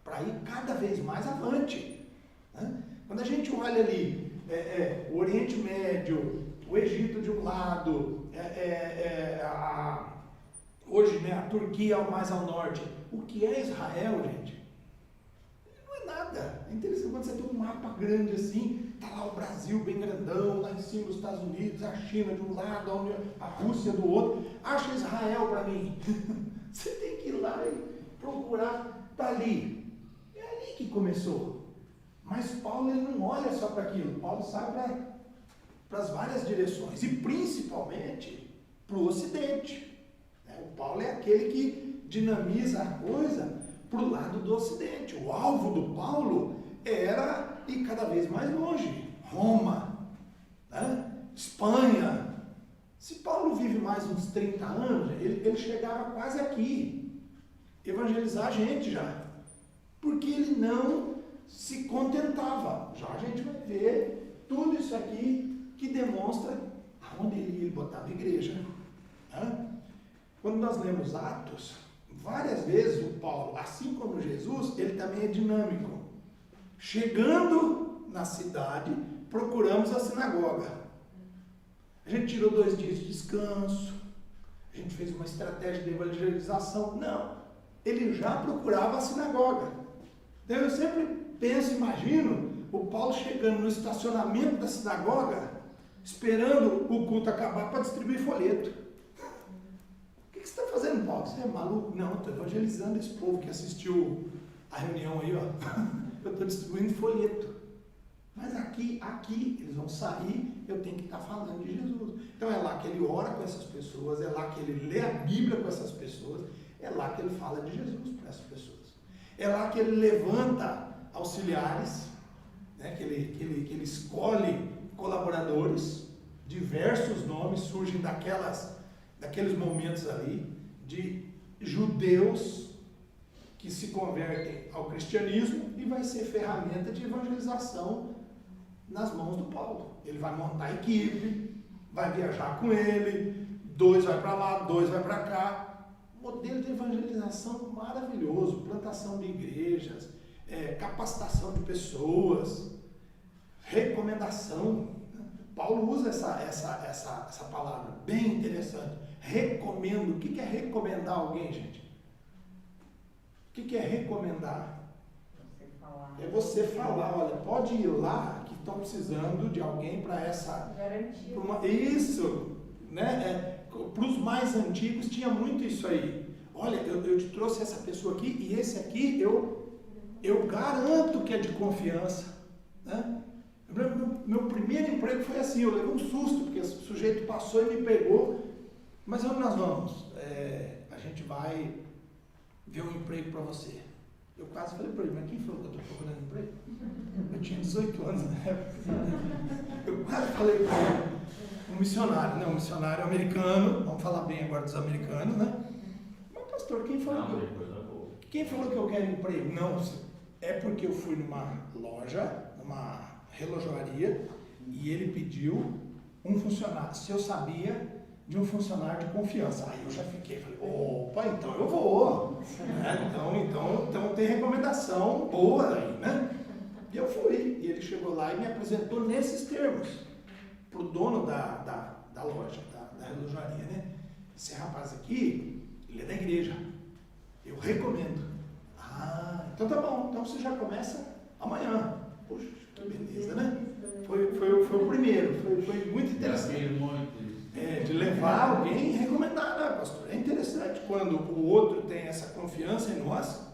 para ir cada vez mais avante. Né? Quando a gente olha ali o Oriente Médio, o Egito de um lado, hoje, né, a Turquia mais ao norte, o que é Israel, gente? Não é nada. É interessante quando você tem um mapa grande assim, está lá o Brasil bem grandão, lá em cima os Estados Unidos, a China de um lado, a Rússia do outro. Acha Israel para mim. Você tem que ir lá e procurar, está ali. É ali que começou. Mas Paulo ele não olha só para aquilo. Paulo sai para as várias direções, e principalmente para o Ocidente. O Paulo é aquele que dinamiza a coisa para o lado do Ocidente. O alvo do Paulo era ir cada vez mais longe. Roma, né? Espanha. Se Paulo vive mais uns 30 anos, ele chegava quase aqui, evangelizar a gente já. Porque ele não se contentava. Já a gente vai ver tudo isso aqui que demonstra aonde ele botava a igreja. Né? Quando nós lemos Atos, várias vezes o Paulo, assim como Jesus, ele também é dinâmico. Chegando na cidade, procuramos a sinagoga. A gente tirou 2 dias de descanso, a gente fez uma estratégia de evangelização. Não, ele já procurava a sinagoga. Então eu sempre penso, imagino, o Paulo chegando no estacionamento da sinagoga, esperando o culto acabar para distribuir folheto. O que você está fazendo, Paulo? Você é maluco? Não, estou evangelizando esse povo que assistiu a reunião aí, ó. Eu estou distribuindo folheto. Mas aqui eles vão sair, eu tenho que estar falando de Jesus. Então é lá que ele ora com essas pessoas, é lá que ele lê a Bíblia com essas pessoas, é lá que ele fala de Jesus para essas pessoas. É lá que ele levanta auxiliares, né, que ele escolhe colaboradores, diversos nomes surgem daqueles momentos ali, de judeus que se convertem ao cristianismo, e vai ser ferramenta de evangelização nas mãos do Paulo. Ele vai montar a equipe, vai viajar com ele, 2 vai para lá, 2 vai para cá. Modelo de evangelização maravilhoso, plantação de igrejas, capacitação de pessoas, recomendação. Paulo usa essa palavra, bem interessante. Recomendo. O que é recomendar alguém, gente? O que é recomendar? É você falar, olha, pode ir lá que estão precisando de alguém para essa... Garantia. Isso, né? Para os mais antigos tinha muito isso aí. Olha, eu te trouxe essa pessoa aqui, e esse aqui eu garanto que é de confiança. Né? Meu primeiro emprego foi assim, eu levei um susto, porque o sujeito passou e me pegou. Mas onde nós vamos? A gente vai ver um emprego para você. Eu quase falei para ele, mas quem falou que eu estou procurando emprego? Eu tinha 18 anos na época. Eu quase falei para ele, um missionário americano, vamos falar bem agora dos americanos, né? Mas pastor, quem falou que eu quero emprego? Não, é porque eu fui numa loja, numa relojoaria, e ele pediu um funcionário, se eu sabia de um funcionário de confiança. Aí eu já fiquei, falei, opa, então eu vou. Então tem recomendação boa aí, né? E eu fui, e ele chegou lá e me apresentou nesses termos, para o dono da loja, da relojoaria, né? Esse rapaz aqui, ele é da igreja, eu recomendo. Ah, então tá bom, então você já começa amanhã. Poxa, que beleza, né? Foi o primeiro, foi muito interessante. De levar alguém e recomendar, né, pastor? É interessante quando o outro tem essa confiança em nós.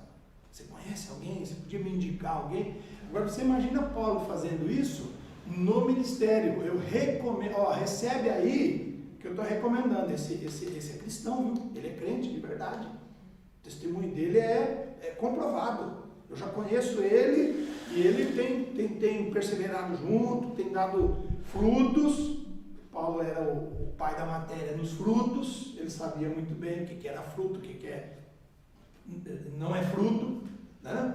Você conhece alguém? Você podia me indicar alguém? Agora você imagina Paulo fazendo isso no ministério. Eu recomendo, recebe aí que eu estou recomendando. Esse é cristão, viu? Ele é crente de verdade. O testemunho dele é comprovado. Eu já conheço ele e ele tem perseverado junto, tem dado frutos. Paulo era o pai da matéria nos frutos, ele sabia muito bem o que era fruto, o que não é fruto, né?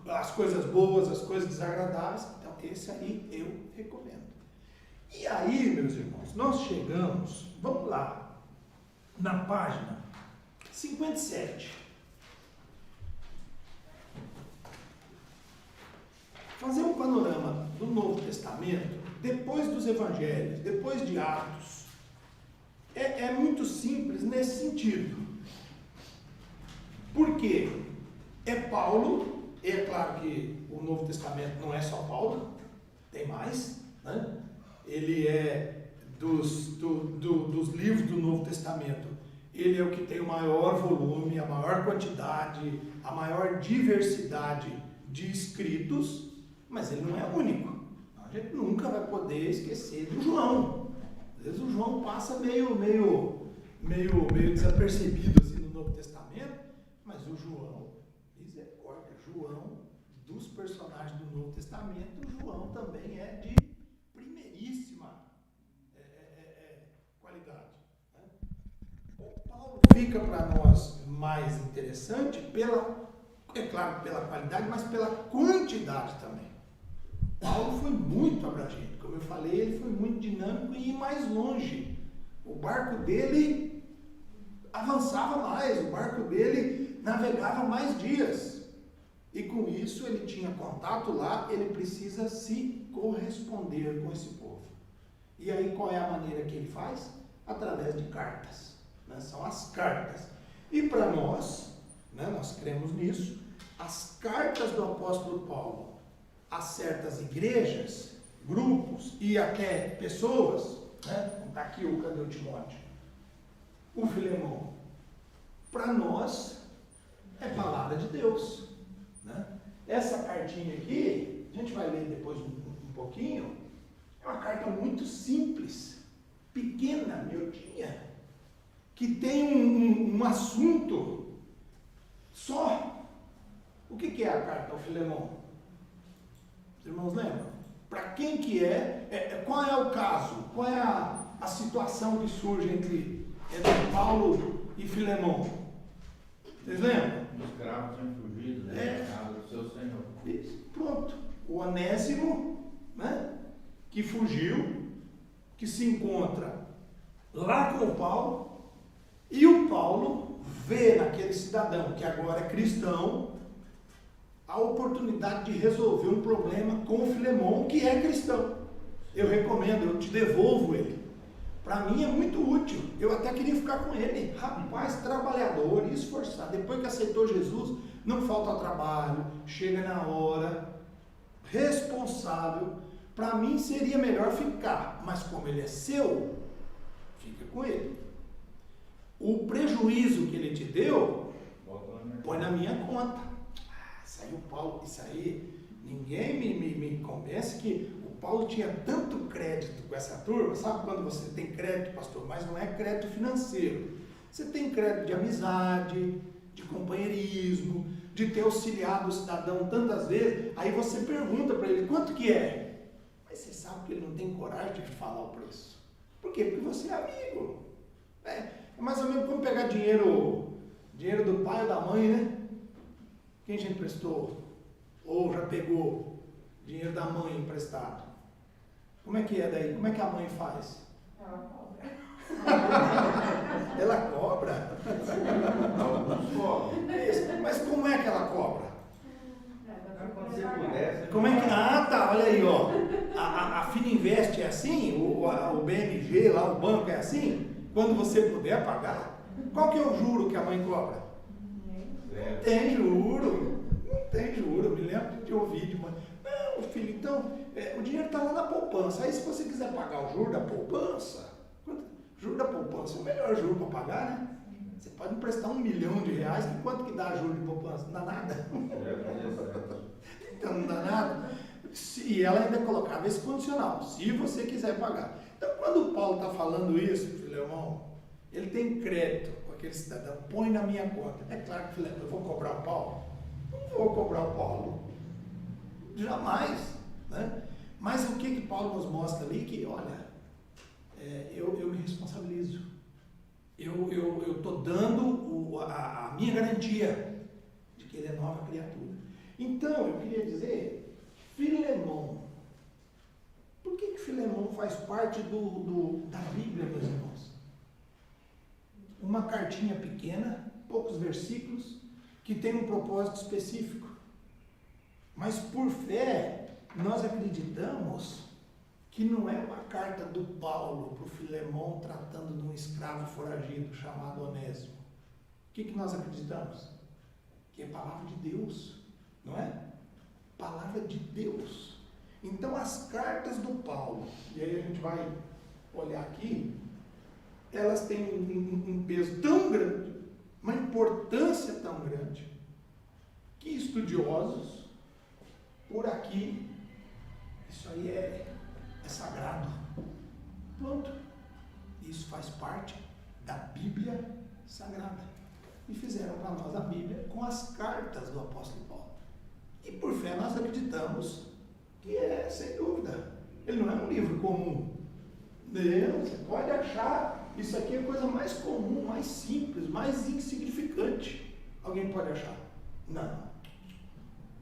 As coisas boas, as coisas desagradáveis. Então esse aí eu recomendo. E aí, meus irmãos, nós chegamos, vamos lá, na página 57. Fazer um panorama do Novo Testamento, depois dos Evangelhos, depois de Atos, é muito simples nesse sentido. Por quê? É Paulo, é claro que o Novo Testamento não é só Paulo, tem mais, né? Ele é dos livros do Novo Testamento, ele é o que tem o maior volume, a maior quantidade, a maior diversidade de escritos, mas ele não é único. A gente nunca vai poder esquecer do João. Às vezes o João passa meio desapercebido assim no Novo Testamento, mas o João, misericórdia, João, dos personagens do Novo Testamento, o João também é de primeiríssima qualidade. Né? O Paulo fica para nós mais interessante pela qualidade, mas pela quantidade também. Paulo foi muito abrangente, como eu falei, ele foi muito dinâmico e ia mais longe. O barco dele avançava mais, o barco dele navegava mais dias. E com isso ele tinha contato lá, ele precisa se corresponder com esse povo. E aí qual é a maneira que ele faz? Através de cartas, né? São as cartas. E para nós, né, nós cremos nisso, as cartas do apóstolo Paulo a certas igrejas, grupos e até pessoas, né? Está aqui cadê o Timóteo? O Filemão. Para nós, é palavra de Deus. Né? Essa cartinha aqui, a gente vai ler depois um pouquinho, é uma carta muito simples, pequena, miudinha, que tem um assunto só. O que é a carta ao Filemão? Os irmãos lembram? Para quem que qual é o caso? Qual é a situação que surge entre Paulo e Filemão? Vocês lembram? Os escravos tinham fugido da casa do seu senhor. Isso, pronto. O Onésimo, né, que fugiu, que se encontra lá com o Paulo, e o Paulo vê naquele cidadão que agora é cristão a oportunidade de resolver um problema com o Filemão, que é cristão. Eu recomendo, eu te devolvo ele. Para mim é muito útil. Eu até queria ficar com ele. Rapaz, trabalhador e esforçado. Depois que aceitou Jesus, não falta trabalho, chega na hora, responsável. Para mim seria melhor ficar, mas como ele é seu, fica com ele. O prejuízo que ele te deu, põe na minha conta. Saiu Paulo, isso aí, ninguém me convence que o Paulo tinha tanto crédito com essa turma. Sabe quando você tem crédito, pastor? Mas não é crédito financeiro. Você tem crédito de amizade, de companheirismo, de ter auxiliado o cidadão tantas vezes, aí você pergunta para ele, quanto que é? Mas você sabe que ele não tem coragem de falar o preço. Por quê? Porque você é amigo. É mais ou menos como pegar dinheiro do pai ou da mãe, né? Quem já emprestou? Ou já pegou dinheiro da mãe emprestado? Como é que é daí? Como é que a mãe faz? Ela cobra. Ela cobra? Alguns cobram. Isso. Mas como é que ela cobra? Quando você puder, Como é que... Ah, tá, olha aí, ó. A Fininvest é assim? O BMG lá, o banco é assim? Quando você puder pagar? Qual que é o juro que a mãe cobra? Não tem juro. Não tem juro. Eu me lembro de ouvir de mãe. Não, filho, então, o dinheiro está lá na poupança. Aí se você quiser pagar o juro da poupança, juro da poupança é o melhor juro para pagar, né? Você pode emprestar R$1 milhão, que quanto que dá juro de poupança? Não dá nada. Então não dá nada. E ela ainda colocava esse condicional, se você quiser pagar. Então quando o Paulo está falando isso, Filemão, ele tem crédito com aquele cidadão, põe na minha conta. É claro que Filemão, eu vou cobrar o Paulo? Não vou cobrar o Paulo. Jamais. Né? Mas o que Paulo nos mostra ali? Que, olha, eu me responsabilizo. Eu estou dando a minha garantia de que ele é nova criatura. Então, eu queria dizer, Filemão. Por que Filemão faz parte da Bíblia, meus irmãos? Uma cartinha pequena, poucos versículos, que tem um propósito específico. Mas por fé, nós acreditamos que não é uma carta do Paulo para o Filemão tratando de um escravo foragido chamado Onésimo. O que nós acreditamos? Que é palavra de Deus, não é? Palavra de Deus. Então as cartas do Paulo, e aí a gente vai olhar aqui, elas têm um peso tão grande, uma importância tão grande, que estudiosos, por aqui, isso aí é sagrado. Pronto. Isso faz parte da Bíblia Sagrada. E fizeram para nós a Bíblia com as cartas do apóstolo Paulo. E por fé nós acreditamos que sem dúvida, ele não é um livro comum. Não, você pode achar, isso aqui é a coisa mais comum, mais simples, mais insignificante. Alguém pode achar? Não.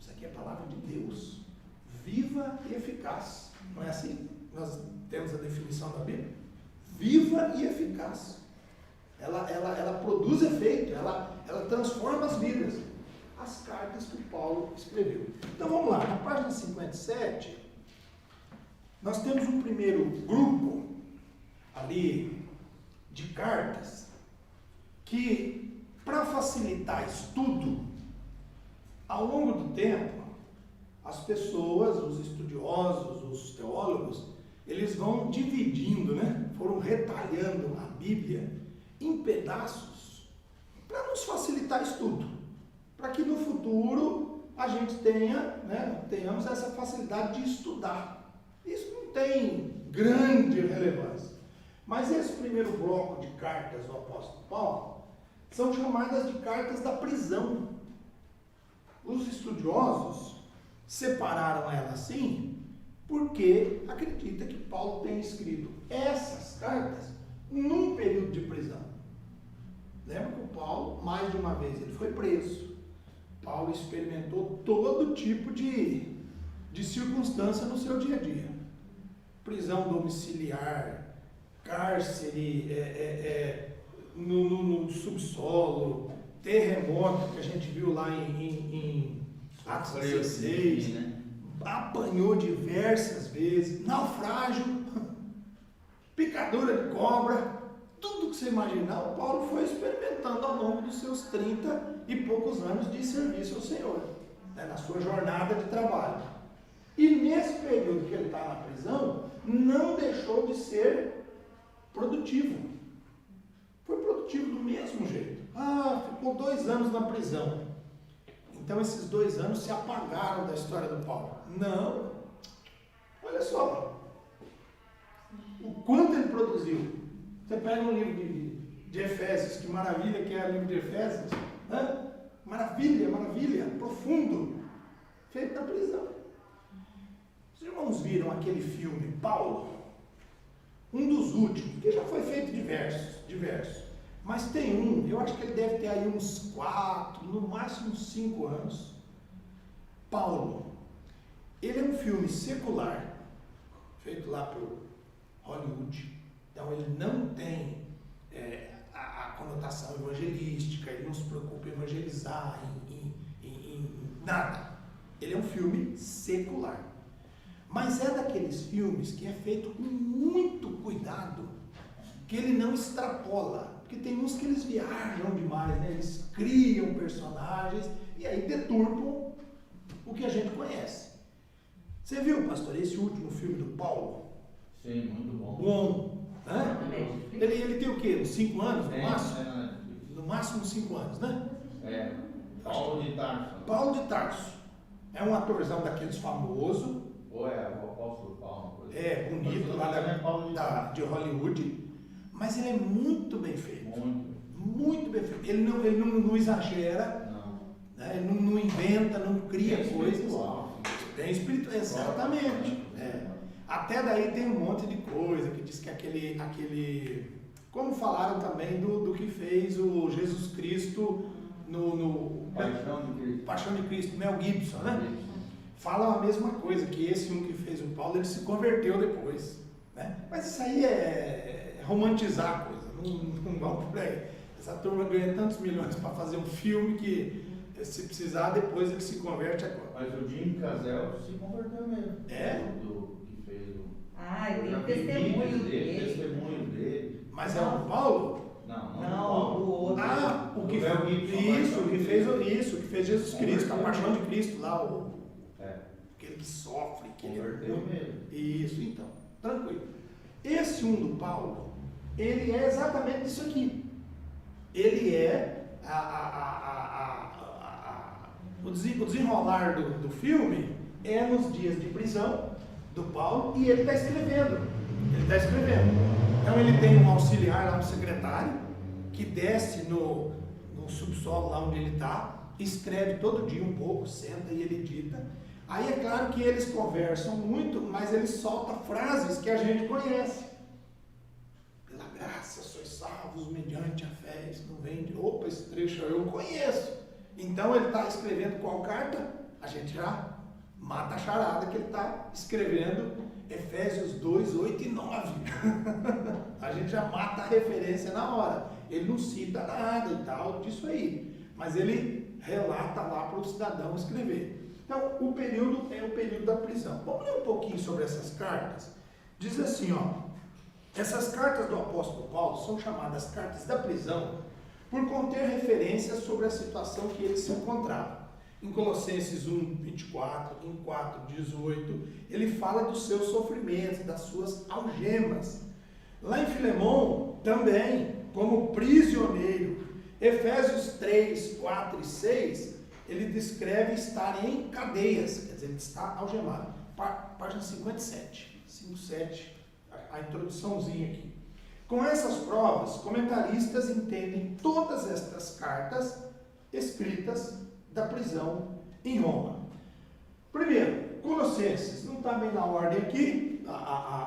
Isso aqui é a palavra de Deus, viva e eficaz. Não é assim? Nós temos a definição da Bíblia. Viva e eficaz. Ela produz efeito, ela transforma as vidas. As cartas que Paulo escreveu. Então vamos lá, na página 57, nós temos um primeiro grupo ali de cartas que, para facilitar estudo, ao longo do tempo, as pessoas, os estudiosos, os teólogos, eles vão dividindo, né? Foram retalhando a Bíblia em pedaços para nos facilitar estudo, para que no futuro a gente tenhamos essa facilidade de estudar. Isso não tem grande relevância. Mas esse primeiro bloco de cartas do apóstolo Paulo são chamadas de cartas da prisão. Os estudiosos separaram ela assim porque acredita que Paulo tem escrito essas cartas num período de prisão. Lembra que o Paulo, mais de uma vez, ele foi preso. Paulo experimentou todo tipo de circunstância no seu dia a dia. Prisão domiciliar, cárcere no subsolo, terremoto que a gente viu lá em Atos 16, né? Apanhou diversas vezes, naufrágio, picadura de cobra, tudo que você imaginar, o Paulo foi experimentando ao longo dos seus 30 e poucos anos de serviço ao Senhor, né, na sua jornada de trabalho. E nesse período que ele está na prisão, não deixou de ser produtivo. Foi produtivo do mesmo jeito. Ficou 2 anos na prisão. Então esses 2 anos se apagaram da história do Paulo. Não. Olha só. O quanto ele produziu. Você pega um livro de Efésios, que maravilha que é o livro de Efésios, né? Maravilha, maravilha, profundo, feito na prisão. Os irmãos viram aquele filme, Paulo? Um dos últimos, que já foi feito diversos. Mas tem um, eu acho que ele deve ter aí uns 4, no máximo 5 anos. Paulo. Ele é um filme secular, feito lá por Hollywood. Então ele não tem a conotação evangelística, ele não se preocupa em evangelizar, em nada. Ele é um filme secular. Mas é daqueles filmes que é feito com muito cuidado, que ele não extrapola. Porque tem uns que eles viajam demais, né? Eles criam personagens e aí deturpam o que a gente conhece. Você viu, pastor, esse último filme do Paulo? Sim, muito bom. O On, né? Ele tem o quê? Uns 5 anos, no máximo? No máximo 5 anos, né? Paulo de Tarso. Paulo de Tarso. É um atorzão daqueles famosos. Ou é o apóstolo Paulo? Bonito, lá de Hollywood. Mas ele é muito bem feito. Muito bem feito. Ele não exagera. Né? Ele não inventa, não cria coisas. Tem espírito, exatamente. Até daí tem um monte de coisa que diz que aquele como falaram também do que fez o Jesus Cristo no Paixão de Cristo, Mel Gibson, né? Falam a mesma coisa, que esse um que fez o Paulo, ele se converteu depois, né? Mas isso aí é romantizar a coisa, não vamos por aí. Essa turma ganha tantos milhões para fazer um filme que, se precisar, depois ele se converte agora. Mas o Jim Caviezel se converteu mesmo. Do que fez o... tem testemunho dele. Mas é o Paulo? Não, o outro. O que fez Jesus Cristo, a Paixão de Cristo lá, aquele que sofre, que converteu mesmo. Isso, então, tranquilo. Esse um do Paulo, ele é exatamente isso aqui. Ele é o desenrolar do filme é nos dias de prisão do Paulo e ele está escrevendo. Então ele tem um auxiliar lá, um secretário, que desce no subsolo lá onde ele está, escreve todo dia um pouco, senta e ele edita. Aí é claro que eles conversam muito, mas ele solta frases que a gente conhece. Pela graça sois salvos mediante a fé, isso não vem de... Opa, esse trecho eu conheço. Então ele está escrevendo qual carta? A gente já mata a charada que ele está escrevendo Efésios 2, 8 e 9. A gente já mata a referência na hora. Ele não cita nada e tal disso aí. Mas ele relata lá para o cidadão escrever. Então, o período é o período da prisão. Vamos ler um pouquinho sobre essas cartas. Diz assim, essas cartas do apóstolo Paulo são chamadas cartas da prisão por conter referências sobre a situação que ele se encontrava. Em Colossenses 1, 24, em 4, 18, ele fala dos seus sofrimentos, das suas algemas. Lá em Filemão, também, como prisioneiro. Efésios 3, 4 e 6, ele descreve estar em cadeias, quer dizer, ele está algemado. Página 57, 57, a introduçãozinha aqui. Com essas provas, comentaristas entendem todas estas cartas escritas da prisão em Roma. Primeiro, Colossenses, não está bem na ordem aqui,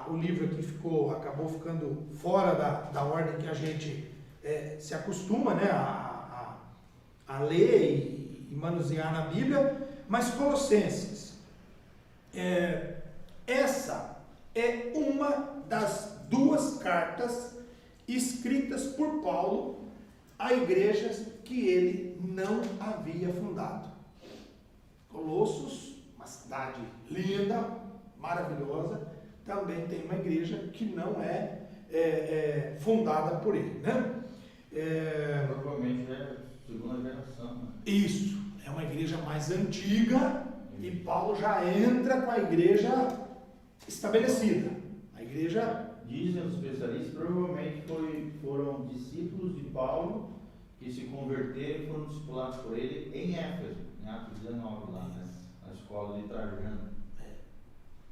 o livro aqui acabou ficando fora da ordem que a gente se acostuma, né, a ler e manusear na Bíblia, mas Colossenses, essa é uma das 2 cartas escritas por Paulo a igrejas que ele não havia fundado. Colossos, uma cidade linda, maravilhosa, também tem uma igreja que não é fundada por ele, né? Provavelmente é segunda geração. Né? Isso, é uma igreja mais antiga e Paulo já entra com a igreja estabelecida. A igreja... Dizem os especialistas, provavelmente foram discípulos de Paulo que se converteram e foram discipulados por ele em Éfeso, em Atos 19, lá, né? Na escola de Trajano.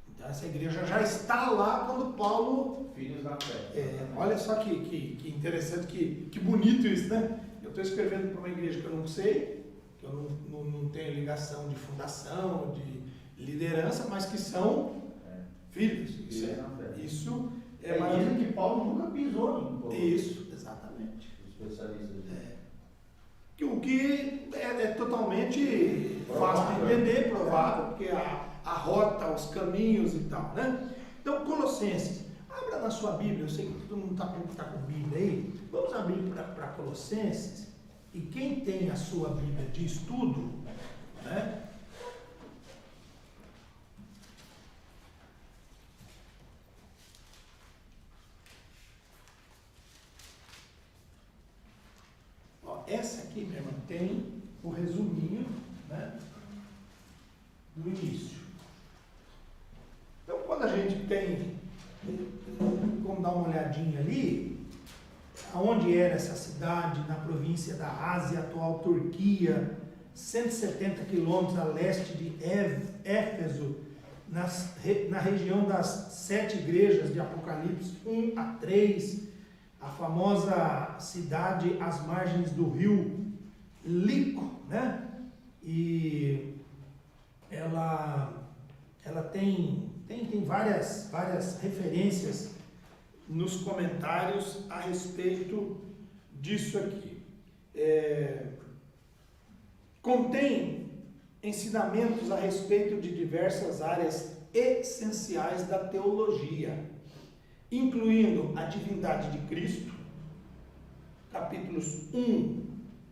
Então essa igreja já está lá quando Paulo... Filhos da fé. Olha só que interessante, que bonito isso, né? Eu estou escrevendo para uma igreja que eu não sei, que eu não tenho ligação de fundação, de liderança, mas que são filhos. Isso é dizem que Paulo nunca pisou em Colossenses. Isso, exatamente. Os especialistas dizem. O que é totalmente fácil de entender, provável, porque a rota, os caminhos e tal, né? Então, Colossenses, abra na sua Bíblia, eu sei que todo mundo está com Bíblia aí, vamos abrir para Colossenses, e quem tem a sua Bíblia de estudo, né? Essa aqui, minha irmã, tem o resuminho, né, do início. Então, quando a gente tem, vamos dar uma olhadinha ali, aonde era essa cidade, na província da Ásia, atual Turquia, 170 quilômetros a leste de Éfeso, na região das 7 igrejas de Apocalipse 1 a 3, a famosa cidade às margens do rio Lico, né? E ela tem várias referências nos comentários a respeito disso aqui. Contém ensinamentos a respeito de diversas áreas essenciais da teologia, incluindo a divindade de Cristo, capítulos 1,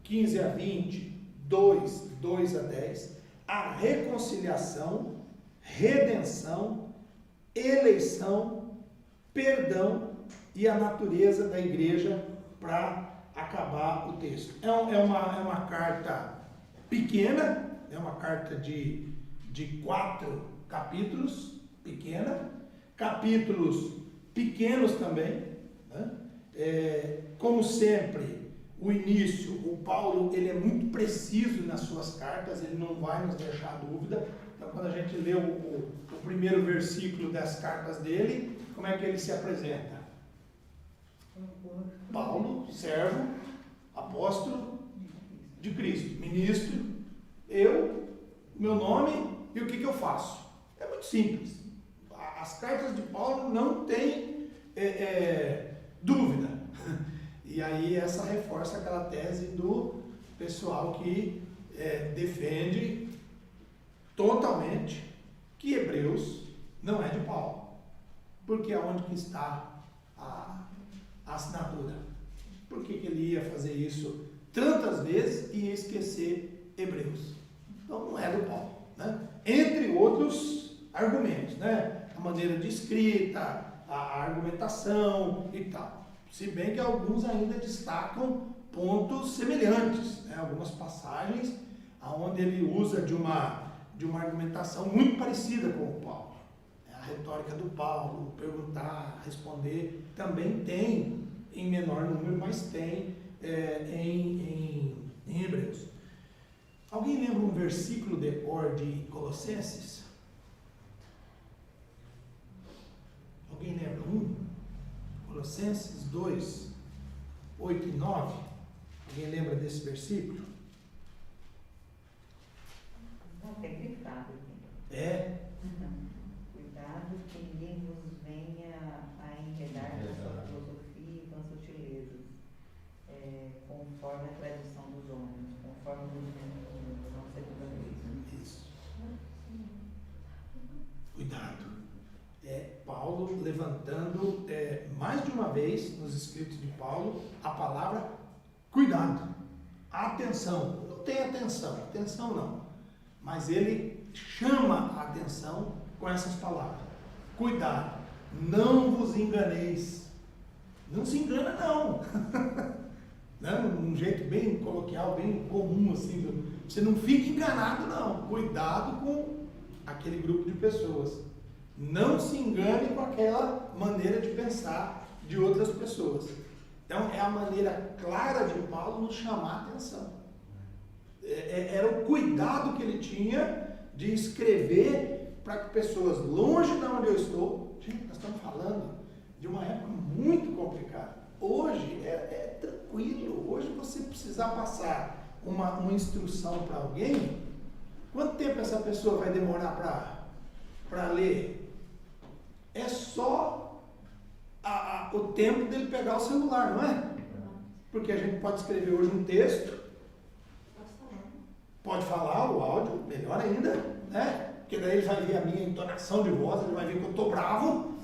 15 a 20, 2 a 10, a reconciliação, redenção, eleição, perdão e a natureza da igreja, para acabar o texto. É uma carta pequena, é uma carta de 4 capítulos, pequena, capítulos pequenos também, né? Como sempre, o início, o Paulo, ele é muito preciso nas suas cartas, ele não vai nos deixar dúvida. Então, quando a gente lê o primeiro versículo das cartas dele, como é que ele se apresenta? Paulo, servo, apóstolo de Cristo, ministro, meu nome e o que eu faço. É muito simples. As cartas de Paulo não tem dúvida. E aí essa reforça aquela tese do pessoal que defende totalmente que Hebreus não é de Paulo. Porque aonde que está a assinatura? Por que ele ia fazer isso tantas vezes e ia esquecer Hebreus? Então não é do Paulo, né? Entre outros argumentos, né? A maneira de escrita, a argumentação e tal. Se bem que alguns ainda destacam pontos semelhantes, né? Algumas passagens onde ele usa de uma argumentação muito parecida com o Paulo. A retórica do Paulo, perguntar, responder, também tem em menor número, mas tem em Hebreus. Alguém lembra um versículo de Colossenses? Alguém lembra um? Colossenses 2, 8 e 9. Alguém lembra desse versículo? Não tem gritado aqui. Cuidado que ninguém vos venha a enredar com sua filosofia e com sutilezas, conforme a tradição dos homens, conforme o movimento do mundo, não segundo a lei. Isso. Cuidado. Paulo levantando mais de uma vez nos escritos de Paulo a palavra cuidado, atenção. Não tem atenção não, mas ele chama a atenção com essas palavras: cuidado, não vos enganeis. Não se engana não. Um jeito bem coloquial, bem comum assim, você não fica enganado não. Cuidado com aquele grupo de pessoas. Não se engane com aquela maneira de pensar de outras pessoas. Então, é a maneira clara de Paulo nos chamar a atenção. Era o cuidado que ele tinha de escrever para que pessoas longe de onde eu estou... Gente, nós estamos falando de uma época muito complicada. Hoje é tranquilo. Hoje você precisar passar uma instrução para alguém, quanto tempo essa pessoa vai demorar para ler? É só o tempo dele pegar o celular, não é? Porque a gente pode escrever hoje um texto, pode falar o áudio, melhor ainda, né? Porque daí ele vai ver a minha entonação de voz, ele vai ver que eu estou bravo,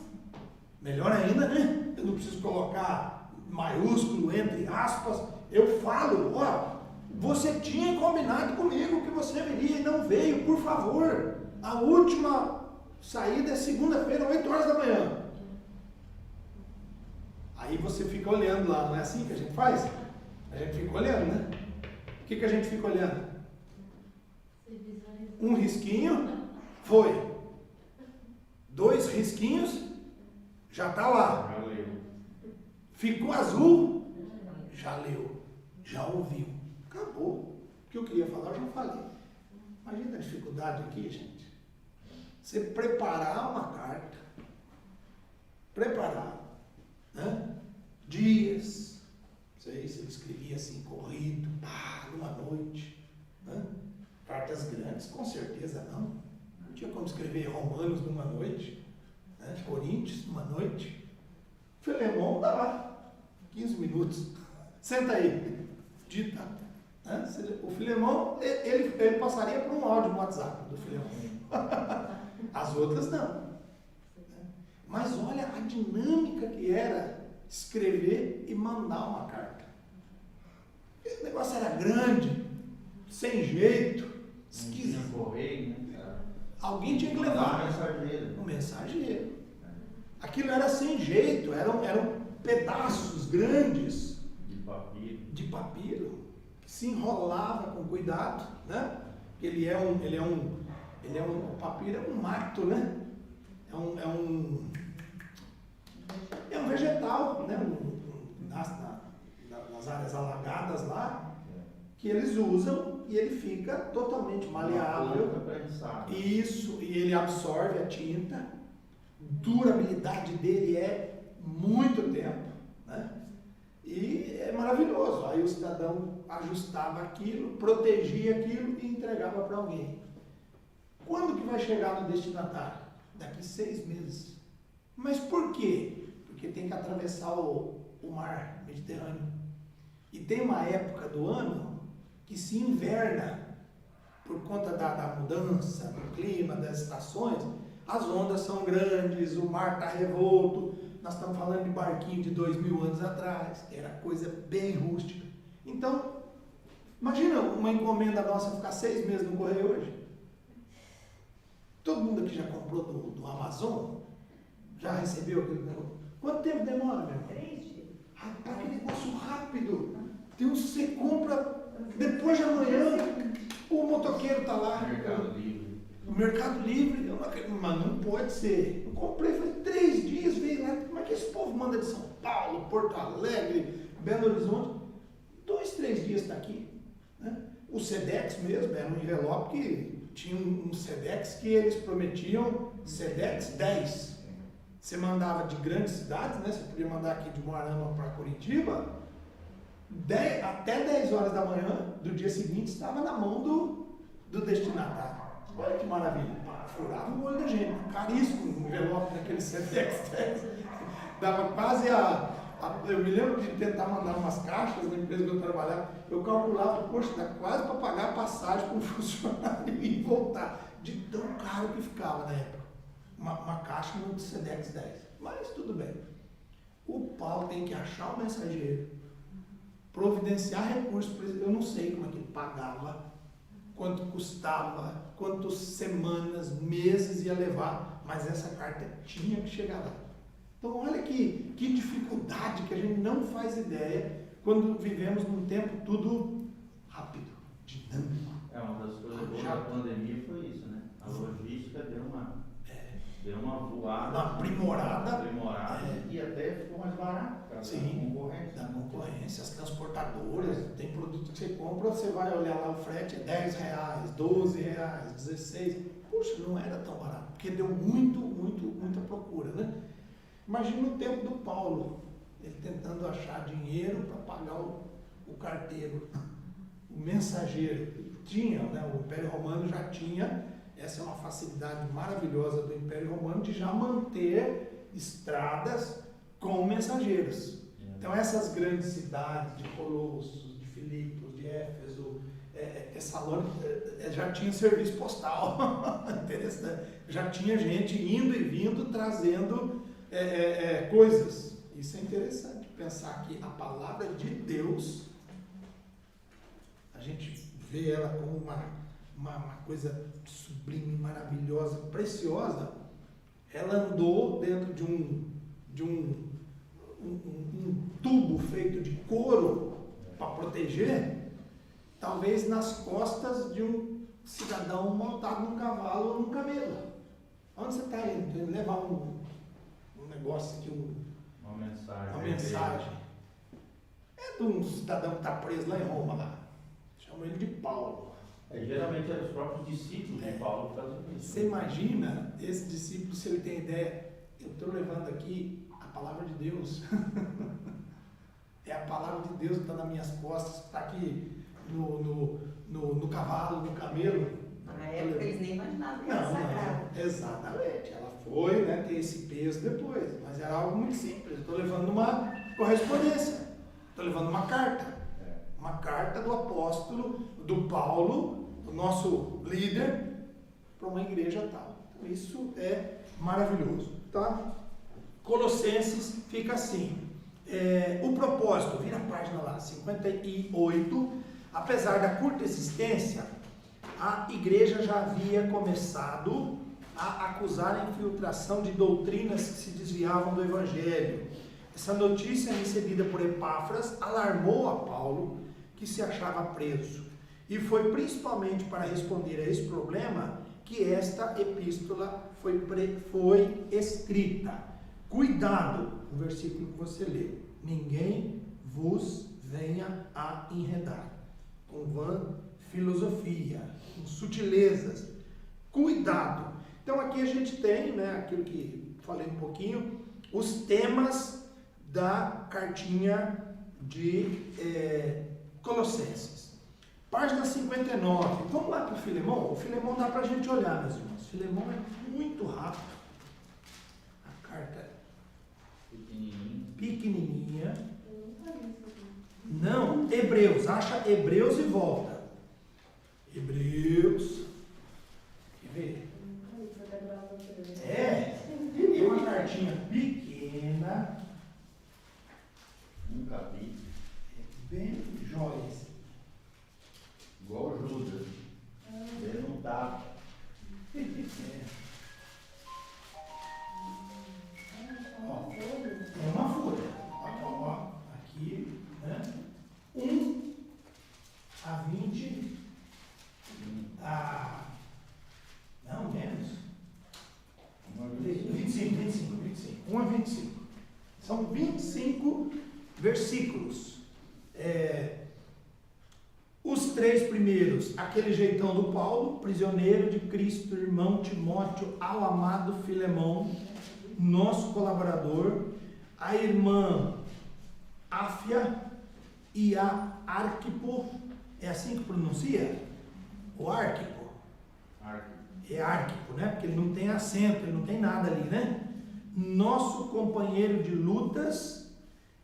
melhor ainda, né? Eu não preciso colocar maiúsculo entre aspas, eu falo, ó, você tinha combinado comigo que você viria e não veio, por favor, a última saída é segunda-feira, 8 horas da manhã. Aí você fica olhando lá, não é assim que a gente faz? A gente fica olhando, né? O que a gente fica olhando? Um risquinho, foi. 2 risquinhos, já está lá. Já leu. Ficou azul, já leu, já ouviu. Acabou. O que eu queria falar, eu já falei. Imagina a dificuldade aqui, gente. Você preparar uma carta, né? Dias, não sei se ele escrevia assim, corrido, numa noite, né? Cartas grandes, com certeza não. Não tinha como escrever Romanos numa noite, né? Coríntios numa noite. Filemão dá lá, 15 minutos. Senta aí, dita. Né? O Filemão, ele passaria por um áudio no WhatsApp do Filemão. As outras não. Mas olha a dinâmica que era escrever e mandar uma carta. Esse negócio era grande, sem jeito, esquisito. Correio, né? Alguém tinha que levar. Um mensageiro. Aquilo era sem jeito, eram pedaços grandes de papiro que se enrolava com cuidado, né? O papiro é um mato, né? É um vegetal, né? Nas áreas alagadas lá, que eles usam e ele fica totalmente maleável. Isso, e ele absorve a tinta. Durabilidade dele é muito tempo, né? E é maravilhoso. Aí o cidadão ajustava aquilo, protegia aquilo e entregava para alguém. Quando que vai chegar no destinatário? Daqui 6 meses. Mas por quê? Porque tem que atravessar o mar Mediterrâneo. E tem uma época do ano que se inverna, por conta da mudança do clima, das estações, as ondas são grandes, o mar está revolto. Nós estamos falando de barquinho de 2000 anos atrás, era coisa bem rústica. Então, imagina uma encomenda nossa ficar 6 meses no correio hoje. Todo mundo aqui já comprou do Amazon? Já recebeu aquele negócio? Quanto tempo demora, meu irmão? 3 dias. Rapaz, que negócio rápido. Tem uns que você compra depois de amanhã, o motoqueiro está lá. Mercado Livre. O Mercado Livre, mas não pode ser. Eu comprei, foi 3 dias, veio lá. Como é que esse povo manda de São Paulo, Porto Alegre, Belo Horizonte? 2, 3 dias está aqui. Né? O Sedex mesmo, era um envelope que tinha um Sedex que eles prometiam Sedex 10. Você mandava de grandes cidades, né? Você podia mandar aqui de Moarama para Curitiba, até 10 horas da manhã do dia seguinte estava na mão do destinatário. Olha que maravilha. Furava o olho da gente. Caríssimo o envelope daquele Sedex 10. Dava quase eu me lembro de tentar mandar umas caixas na empresa que eu trabalhava. Eu calculava, poxa, dá quase para pagar a passagem para um funcionário e voltar. De tão caro que ficava na época. Uma caixa no Sedex 10. Mas tudo bem. O Paulo tem que achar o mensageiro, providenciar recursos. Eu não sei como é que ele pagava, quanto custava, quantas semanas, meses ia levar, mas essa carta tinha que chegar lá. Então olha que dificuldade que a gente não faz ideia quando vivemos num tempo tudo rápido, dinâmico. Uma das coisas boas da pandemia foi isso, né? A logística deu uma voada. Uma aprimorada. E até ficou mais barato. Sim, da concorrência, as transportadoras, tem produto que você compra, você vai olhar lá o frete, é R$10, R$12, 16. Puxa, não era tão barato, porque deu muita procura, né? Imagina o tempo do Paulo, ele tentando achar dinheiro para pagar o carteiro. o mensageiro tinha, né, o Império Romano já tinha, essa é uma facilidade maravilhosa do Império Romano de já manter estradas com mensageiros. Então essas grandes cidades de Colossos, de Filipos, de Éfeso, Tessalônica, já tinha serviço postal, interessante, já tinha gente indo e vindo trazendo coisas. Isso é interessante, pensar que a palavra de Deus, a gente vê ela como uma coisa sublime, maravilhosa, preciosa. Ela andou dentro de um tubo feito de couro para proteger, talvez nas costas de um cidadão montado num cavalo ou num camelo. Onde você está indo? Levar um negócio aqui, uma mensagem. É de um cidadão que está preso lá em Roma, lá. Chamam ele de Paulo. Geralmente eram os próprios discípulos de Paulo que faziam isso. Você imagina esse discípulo, se ele tem ideia, eu estou levando aqui a palavra de Deus. É a palavra de Deus que está nas minhas costas, que está aqui no cavalo, no camelo. Na época eles nem imaginavam que era sagrado. Exatamente, ela foi, né, ter esse peso depois, mas era algo muito simples. Estou levando uma correspondência, estou levando uma carta do apóstolo, do Paulo, do nosso líder, para uma igreja tal. Então isso é maravilhoso, tá? Colossenses fica assim. O propósito, vira a página lá, 58, apesar da curta existência, a igreja já havia começado a acusar a infiltração de doutrinas que se desviavam do evangelho. Essa notícia recebida por Epáfras alarmou a Paulo, que se achava preso, e foi principalmente para responder a esse problema que esta epístola foi escrita. Cuidado, o versículo que você leu, ninguém vos venha a enredar com vã filosofia, com sutilezas, cuidado. Então aqui a gente tem, né, aquilo que falei um pouquinho, os temas da cartinha de Colossenses. Página 59, vamos lá para o Filemão. O Filemão dá para a gente olhar, meus irmãos. O Filemão é muito rápido. A carta pequenininha. Não, Hebreus, acha Hebreus e volta. Hebreus. Quer ver? É uma cartinha pequena. Um capítulo. Bem jóias. Igual Judas. Ele não dá. É uma folha. Ó, aqui, né? 1 a 20 a... Não, menos. 25. 1 a 25. São 25 versículos. Os 3 primeiros, aquele jeitão do Paulo, prisioneiro de Cristo, irmão Timóteo, ao amado Filemão, nosso colaborador, a irmã Áfia e a Arquipo, é assim que pronuncia? O Arquipo? É Arquipo, né? Porque ele não tem acento, ele não tem nada ali, né? Nosso companheiro de lutas,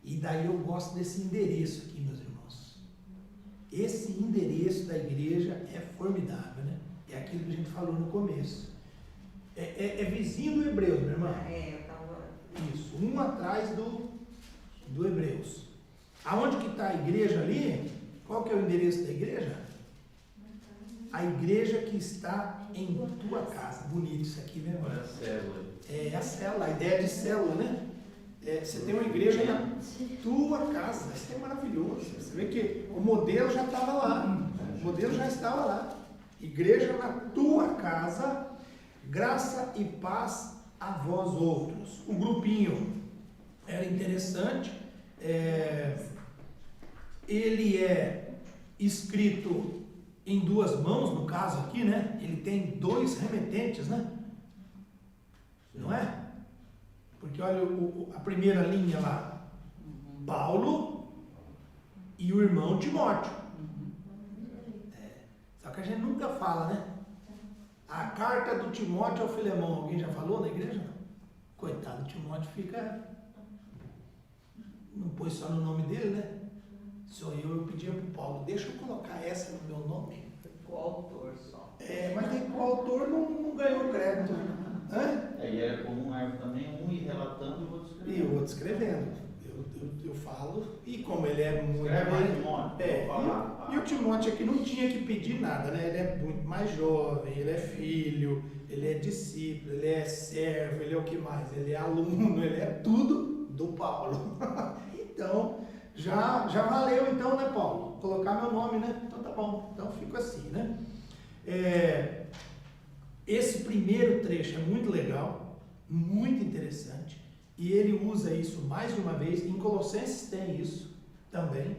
e daí eu gosto desse endereço aqui, meus irmãos. Esse endereço da igreja é formidável, né? É aquilo que a gente falou no começo. É vizinho do Hebreus, meu irmão. Eu estava... Isso, um atrás do Hebreus. Aonde que está a igreja ali? Qual que é o endereço da igreja? A igreja que está em tua casa. Bonito isso aqui, né, irmão? Olha a célula. É a célula, a ideia de célula, né? Você tem uma igreja na tua casa. Isso é maravilhoso. Você vê que o modelo já estava lá. O modelo já estava lá. Igreja na tua casa, graça e paz a vós outros. O grupinho era interessante. Ele é escrito em 2 mãos, no caso aqui, né? Ele tem 2 remetentes, né? Não é? Porque olha a primeira linha lá, Paulo e o irmão Timóteo. que a gente nunca fala, né? A carta do Timóteo ao Filemão, alguém já falou na igreja? Não. Coitado, Timóteo não pôs só no nome dele, né? Sou eu pedia para o Paulo, deixa eu colocar essa no meu nome. O autor só. Mas o autor não ganhou crédito. E era comum também um ir relatando e o outro escrevendo. E o outro escrevendo. Eu falo, e como ele é muito mais... E o Timóteo aqui não tinha que pedir nada, né? Ele é muito mais jovem, ele é filho, ele é discípulo, ele é servo, ele é o que mais? Ele é aluno, ele é tudo do Paulo. Então, já valeu então, né, Paulo? Colocar meu nome, né? Então tá bom, então fico assim, né? Esse primeiro trecho é muito legal, muito interessante, e ele usa isso mais de uma vez. Em Colossenses tem isso também,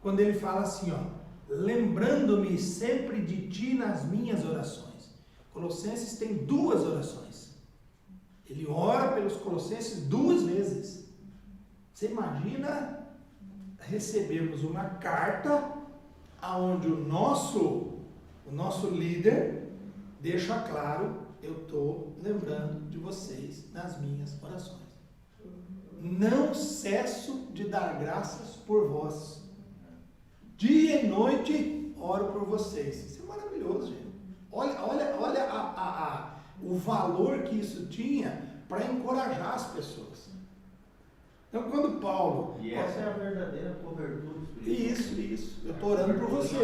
quando ele fala assim, ó, lembrando-me sempre de ti nas minhas orações. Colossenses tem 2 orações. Ele ora pelos Colossenses 2 vezes. Você imagina recebermos uma carta aonde o nosso líder deixa claro, eu estou lembrando de vocês nas minhas orações. Não cesso de dar graças por vós. Dia e noite oro por vocês. Isso é maravilhoso, gente. Olha o valor que isso tinha para encorajar as pessoas. Então, quando Paulo... E essa é a verdadeira cobertura espiritual. Isso. Eu estou orando por você.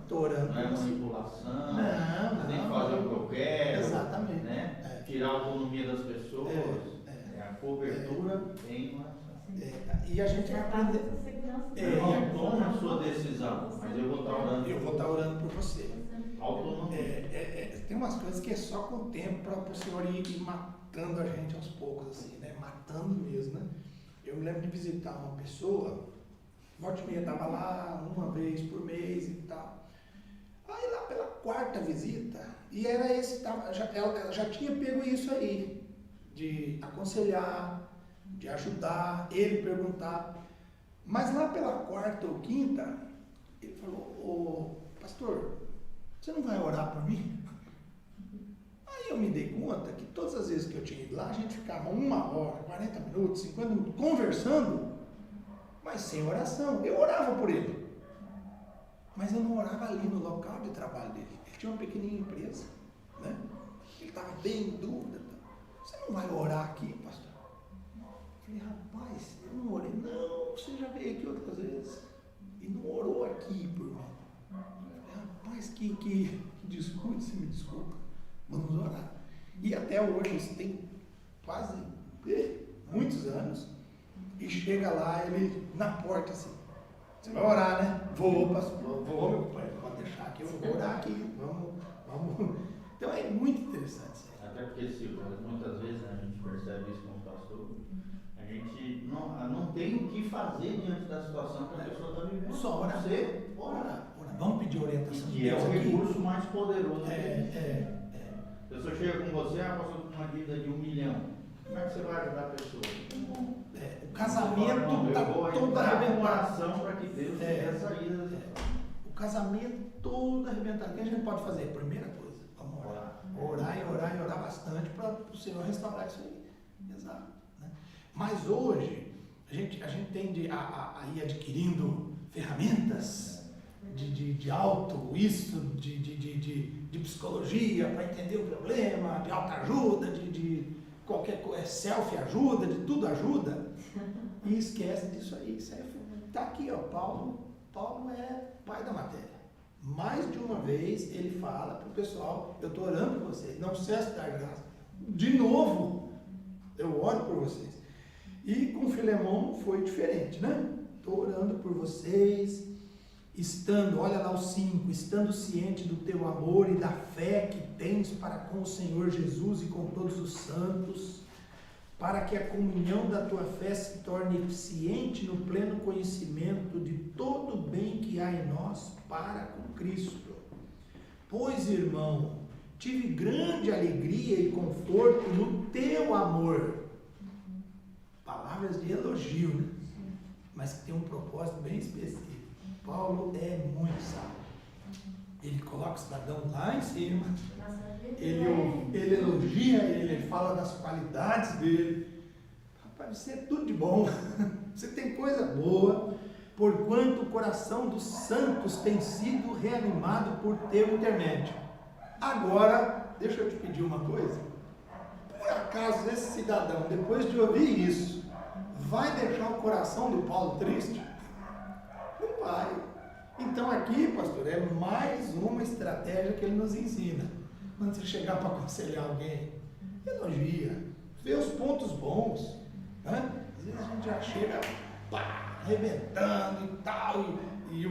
Estou orando não por você. Não é manipulação. Não. Tem que fazer o que eu quero. Exatamente. Né? Tirar a autonomia das pessoas. É a cobertura em oração. E a gente vai aprender. Não toma a sua decisão, mas eu vou estar orando. Eu vou estar orando por você. Autonomia. Tem umas coisas que é só com o tempo para o Senhor ir matando a gente aos poucos, assim, né? Matando mesmo, né? Eu me lembro de visitar uma pessoa, volta e meia estava lá uma vez por mês e tal. Aí lá pela 4ª visita, e era esse, ela já tinha pego isso aí, de aconselhar, de ajudar, ele perguntar. Mas lá pela 4ª ou 5ª, ele falou, pastor, você não vai orar por mim? Aí eu me dei conta que todas as vezes que eu tinha ido lá, a gente ficava 1 hora, 40 minutos, 50 minutos, conversando, mas sem oração. Eu orava por ele, mas eu não orava ali no local de trabalho dele. Ele tinha uma pequenininha empresa, né? Ele estava bem em dúvida. Você não vai orar aqui, pastor? Eu falei, rapaz, eu não orei. Não, você já veio aqui outras vezes e não orou aqui por mim. Eu falei, rapaz, que desculpe, você me desculpa. Vamos orar. E até hoje, isso tem quase muitos anos, e chega lá, ele na porta assim, você vai orar, né? Vou, pastor, vou, meu pai, pode deixar aqui, eu vou orar aqui, vamos. Então é muito interessante. Até porque, Silvio, muitas vezes a gente percebe isso como pastor, a gente não tem o que fazer diante da situação que a pessoa está vivendo. Só orar. Você Orar. Vamos pedir orientação de Deus. Que é o aqui. recurso mais poderoso. A pessoa chega com você, passou com uma dívida de 1 milhão. Como é que você vai ajudar a pessoa? O casamento está todo arrebentado. Para que Deus dê a saída. O casamento todo arrebentado. O que a gente pode fazer? Primeira coisa, vamos orar. Orar e orar bastante para o Senhor restaurar isso aí. Exato. Né? Mas hoje, a gente tende a ir adquirindo ferramentas de psicologia para entender o problema, de autoajuda, de qualquer coisa, self-ajuda, de tudo ajuda, e esquece disso aí. Isso aí está aqui, ó, Paulo é pai da matéria. Mais de uma vez ele fala para o pessoal, eu estou orando por vocês, não cesso de dar graça. De novo, eu oro por vocês. E com Filemão foi diferente, né? Estou orando por vocês, olha lá o 5, estando ciente do teu amor e da fé que tens para com o Senhor Jesus e com todos os santos, para que a comunhão da tua fé se torne eficiente no pleno conhecimento de todo o bem que há em nós para com Cristo. Pois, irmão, tive grande alegria e conforto no teu amor. Palavras de elogio, né? Mas que tem um propósito bem específico. Paulo é muito sábio. Ele coloca o cidadão lá em cima, ele elogia ele fala das qualidades dele. Rapaz, você é tudo de bom, você tem coisa boa, porquanto o coração dos santos tem sido reanimado por teu intermédio. Agora, deixa eu te pedir uma coisa. Por acaso esse cidadão, depois de ouvir isso, vai deixar o coração do Paulo triste? Não vai. Então aqui, pastor, é mais uma estratégia que ele nos ensina. Quando você chegar para aconselhar alguém, elogia, vê os pontos bons, né? Às vezes a gente já chega arrebentando e tal, e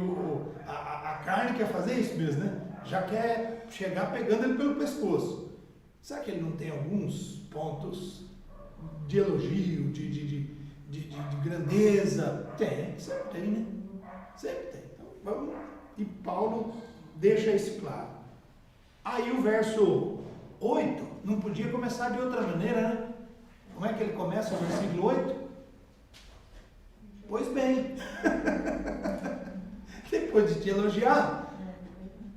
a carne quer fazer isso mesmo, né? Já quer chegar pegando ele pelo pescoço. Será que ele não tem alguns pontos de elogio, de grandeza? Tem, sempre tem, né? Sempre tem. Então, vamos. E Paulo deixa isso claro. Aí o verso 8 não podia começar de outra maneira, né? Como é que ele começa o versículo 8? Pois bem, depois de te elogiar,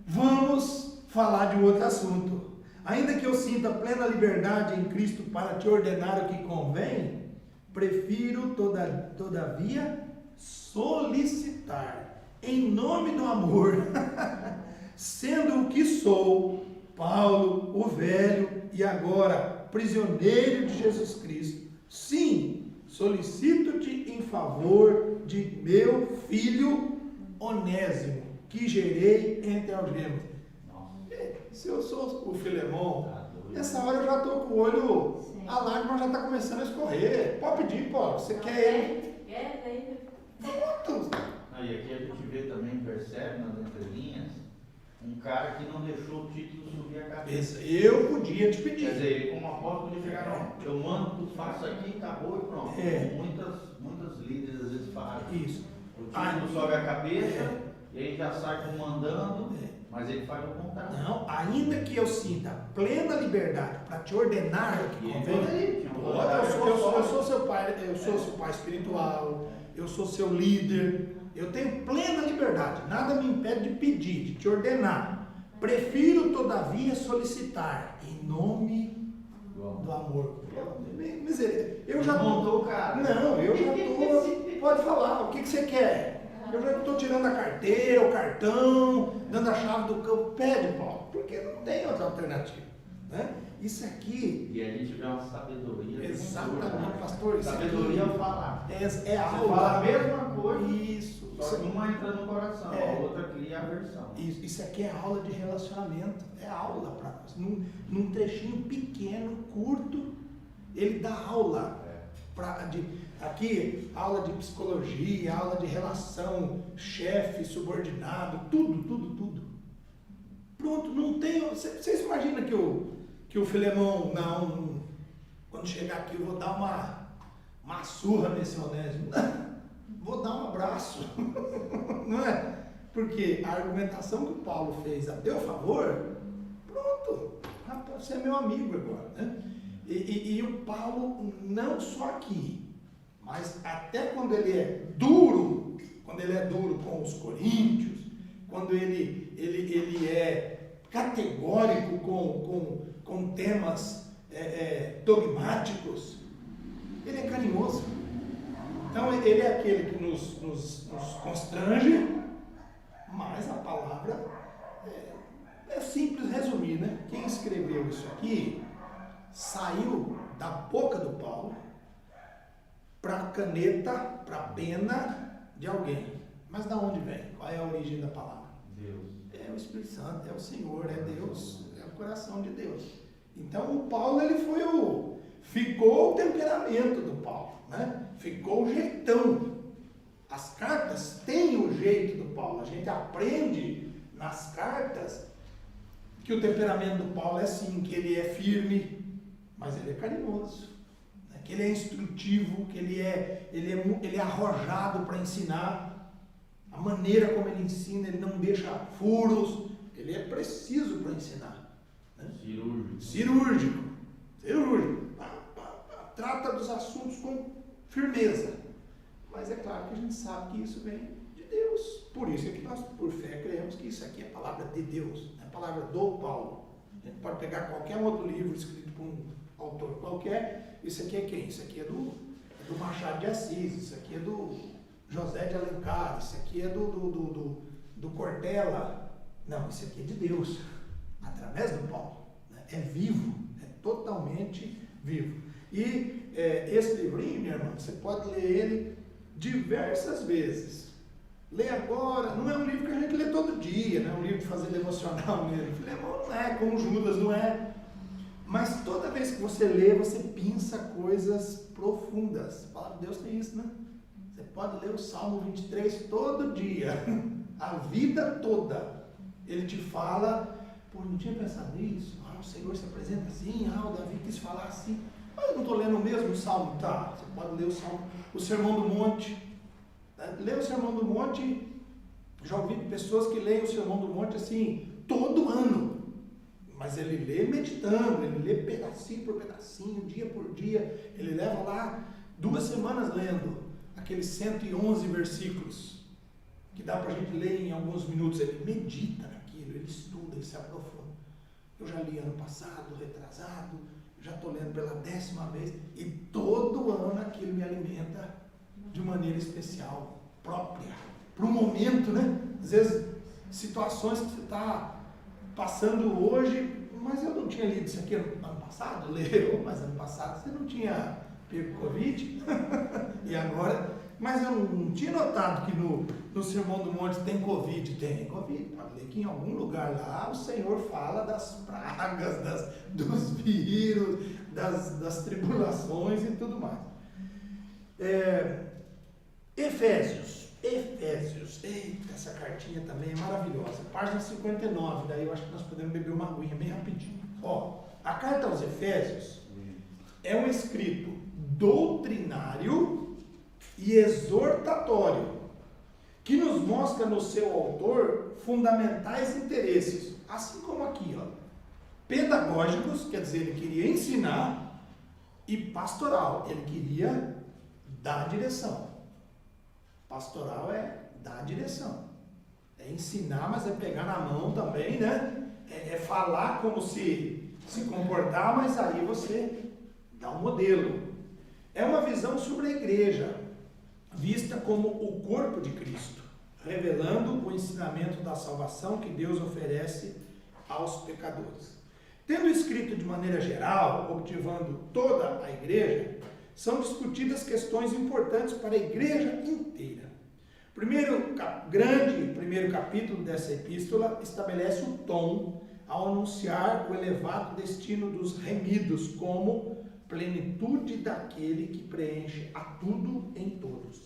vamos falar de um outro assunto. Ainda que eu sinta plena liberdade em Cristo para te ordenar o que convém, prefiro todavia solicitar, em nome do amor, sendo o que sou, Paulo, o velho e agora prisioneiro de Jesus Cristo, sim, solicito-te em favor de meu filho Onésimo, que gerei entre algemas. Se eu sou o Filemão, nessa hora eu já estou com o olho, a lágrima já está começando a escorrer. Pode pedir, Paulo, você quer ele? Pronto. E aqui a gente vê também, percebe nas entrelinhas, um cara que não deixou o título subir a cabeça. Eu podia te pedir. Quer dizer, ele como apóstolo podia chegar, não, eu mando, tu faço aqui, acabou e pronto. Muitas líderes às vezes fazem. Isso. O título sobe a cabeça, e aí já sai comandando, mas ele faz o contrário. Não, ainda que eu sinta plena liberdade para te ordenar o que convém, eu sou seu pai, eu sou seu pai espiritual, eu sou seu líder, eu tenho plena liberdade, nada me impede de pedir, de te ordenar. Prefiro, todavia, solicitar, em nome do amor. Misericórdia. Eu já montou o cara. Não, eu já estou. Pode falar, o que você quer? Eu já estou tirando a carteira, o cartão, dando a chave do campo. Pede, Paulo, porque não tem outra alternativa. Né? Isso aqui. E a gente vê uma sabedoria. Exatamente, pastor. Isso sabedoria aqui ao falar. É aula. Você fala a mesma coisa. Isso. Só que uma entra no coração, a outra cria aversão. Isso aqui é aula de relacionamento. É aula para nós. Num trechinho pequeno, curto, ele dá aula. Aqui, aula de psicologia, aula de relação, chefe, subordinado, tudo. Pronto, não tem. Vocês imaginam que o Filemão, não, quando chegar aqui eu vou dar uma surra nesse Onésimo? Não, vou dar um abraço, não é? Porque a argumentação que o Paulo fez a teu favor, pronto, rapaz, você é meu amigo agora, né? E o Paulo, não só aqui, mas até quando ele é duro com os coríntios, quando ele é categórico com temas dogmáticos, ele é carinhoso. Então ele é aquele que nos constrange, mas a palavra é simples resumir, né? Quem escreveu isso aqui saiu da boca do Paulo para a caneta, para a pena de alguém. Mas da onde vem? Qual é a origem da palavra? Deus. É o Espírito Santo, é o Senhor, é Deus, é o coração de Deus. Então o Paulo, ficou o temperamento do Paulo, né? Ficou o jeitão. As cartas têm o jeito do Paulo. A gente aprende nas cartas que o temperamento do Paulo é assim, que ele é firme, mas ele é carinhoso, né? Que ele é instrutivo, que ele é arrojado para ensinar. A maneira como ele ensina, ele não deixa furos, ele é preciso para ensinar. Né? Cirúrgico. Trata dos assuntos com firmeza. Mas é claro que a gente sabe que isso vem de Deus. Por isso é que nós, por fé, cremos que isso aqui é a palavra de Deus, não é a palavra do Paulo. A gente pode pegar qualquer outro livro escrito por um autor qualquer, isso aqui é quem? Isso aqui é do Machado de Assis, isso aqui é do José de Alencar, isso aqui é do Cortella. Não, isso aqui é de Deus, através do Paulo. Né? É vivo, é totalmente vivo. E esse livrinho, minha irmã, você pode ler ele diversas vezes. Lê agora, não é um livro que a gente lê todo dia, não é um livro de fazer devocional mesmo. Não é como Judas, não é. Mas toda vez que você lê, você pensa coisas profundas. A palavra de Deus tem isso, né? Você pode ler o Salmo 23 todo dia, a vida toda. Ele te fala, pô, não tinha pensado nisso. O Senhor se apresenta assim, o Davi quis falar assim. Mas eu não estou lendo o mesmo Salmo? Tá, você pode ler o Salmo, o Sermão do Monte. Lê o Sermão do Monte, já ouvi pessoas que leem o Sermão do Monte assim, todo ano. Mas ele lê meditando, ele lê pedacinho por pedacinho, dia por dia. Ele leva lá 2 semanas lendo aqueles 111 versículos, que dá para a gente ler em alguns minutos. Ele medita naquilo, ele estuda, ele se aprofunda. Eu já li ano passado, retrasado, já estou lendo pela 10ª vez, e todo ano aquilo me alimenta de maneira especial, própria, para o momento, né? Às vezes, situações que você está passando hoje, mas eu não tinha lido isso aqui ano passado, leu, mas ano passado você não tinha pego Covid, e agora, mas eu não tinha notado que no Sermão do Monte tem Covid, pode ler que em algum lugar lá o Senhor fala das pragas, dos vírus, das tribulações e tudo mais. Efésios, eita, essa cartinha também é maravilhosa, página 59, daí eu acho que nós podemos beber uma aguinha bem rapidinho. A carta aos Efésios é um escrito doutrinário e exortatório, que nos mostra no seu autor fundamentais interesses, assim como aqui, pedagógicos, quer dizer, ele queria ensinar, e pastoral, ele queria dar direção. Pastoral é dar direção, é ensinar, mas é pegar na mão também, né? É falar como se comportar, mas aí você dá um modelo. É uma visão sobre a igreja, vista como o corpo de Cristo, revelando o ensinamento da salvação que Deus oferece aos pecadores. Tendo escrito de maneira geral, objetivando toda a igreja, são discutidas questões importantes para a igreja inteira. Primeiro capítulo dessa epístola estabelece o tom ao anunciar o elevado destino dos remidos como plenitude daquele que preenche a tudo em todos.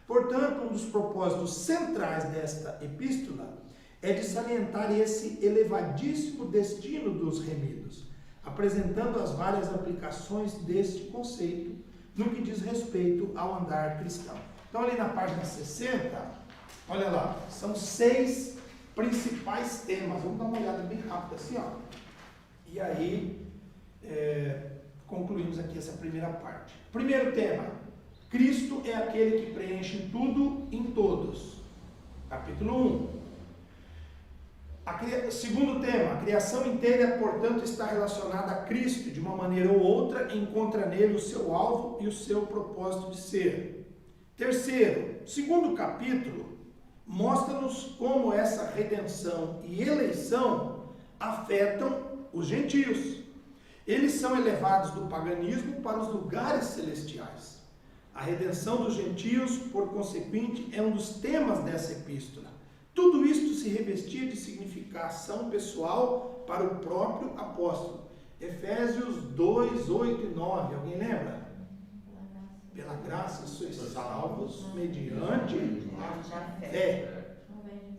Portanto, um dos propósitos centrais desta epístola é de salientar esse elevadíssimo destino dos remidos, apresentando as várias aplicações deste conceito no que diz respeito ao andar cristão. Então, ali na página 60, olha lá, são 6 principais temas. Vamos dar uma olhada bem rápida assim, E aí, concluímos aqui essa primeira parte. Primeiro tema, Cristo é aquele que preenche tudo em todos. Capítulo 1. Segundo tema, a criação inteira, portanto, está relacionada a Cristo, de uma maneira ou outra, encontra nele o seu alvo e o seu propósito de ser. Terceiro, segundo capítulo, mostra-nos como essa redenção e eleição afetam os gentios. Eles são elevados do paganismo para os lugares celestiais. A redenção dos gentios, por consequente, é um dos temas dessa epístola. Tudo isto se revestia de significação pessoal para o próprio apóstolo. Efésios 2, 8 e 9, alguém lembra? Pela graça sois salvos mediante a fé.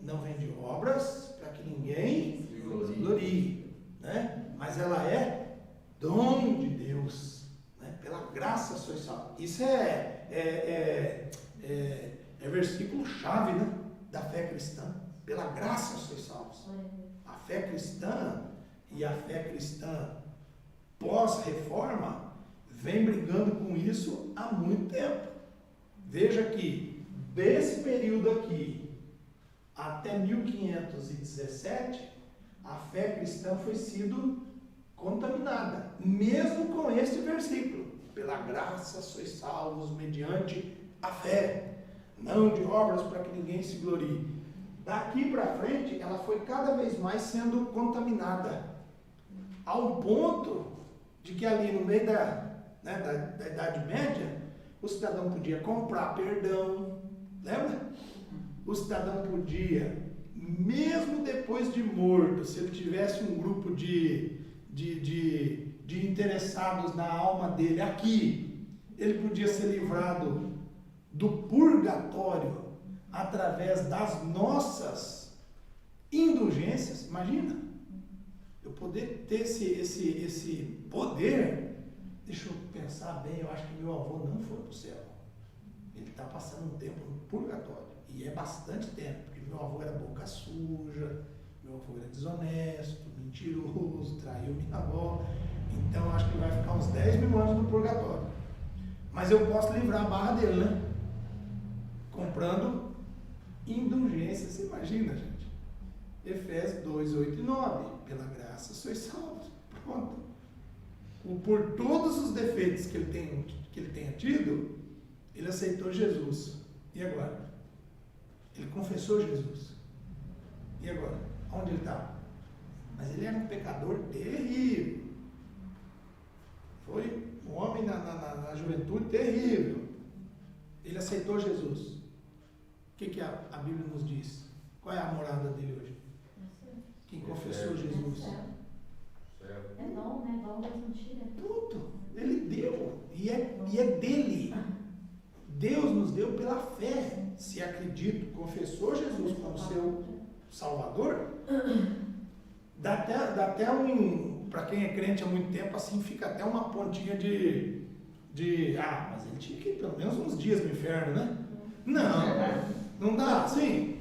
Não vem de obras para que ninguém se glorie, né? Mas ela é dom de Deus, né? Pela graça sois salvos. Isso é versículo chave, né? Da fé cristã. Pela graça sois salvos. A fé cristã e a fé cristã pós-reforma vem brigando com isso há muito tempo. Veja que desse período aqui até 1517, a fé cristã foi sido contaminada, mesmo com este versículo: pela graça sois salvos mediante a fé, não de obras para que ninguém se glorie. Daqui para frente, ela foi cada vez mais sendo contaminada, ao ponto de que ali no meio da Idade Média, o cidadão podia comprar perdão, lembra? O cidadão podia, mesmo depois de morto, se ele tivesse um grupo de interessados na alma dele aqui, ele podia ser livrado do purgatório através das nossas indulgências. Imagina, eu poder ter esse poder. Deixa eu pensar bem, eu acho que meu avô não foi para o céu. Ele está passando um tempo no purgatório. E é bastante tempo, porque meu avô era boca suja, meu avô era desonesto, mentiroso, traiu minha avó. Então eu acho que vai ficar uns 10 mil anos no purgatório. Mas eu posso livrar a barra dele, né? Comprando indulgência. Você imagina, gente? Efésios 2, 8 e 9. Pela graça sois salvos. Pronto. Por todos os defeitos que ele tenha tido, ele aceitou Jesus. E agora? Ele confessou Jesus. E agora? Onde ele está? Mas ele era um pecador terrível. Foi um homem na juventude terrível. Ele aceitou Jesus. O que a Bíblia nos diz? Qual é a morada dele hoje? Quem confessou Jesus? É dom, né? Dom Deus não tira. Tudo. Ele deu. E é dele. Deus nos deu pela fé. Se acredito, confessou Jesus como seu Salvador, dá até para quem é crente há muito tempo, assim, fica até uma pontinha de mas ele tinha que ir pelo menos uns dias no inferno, né? Não dá, assim.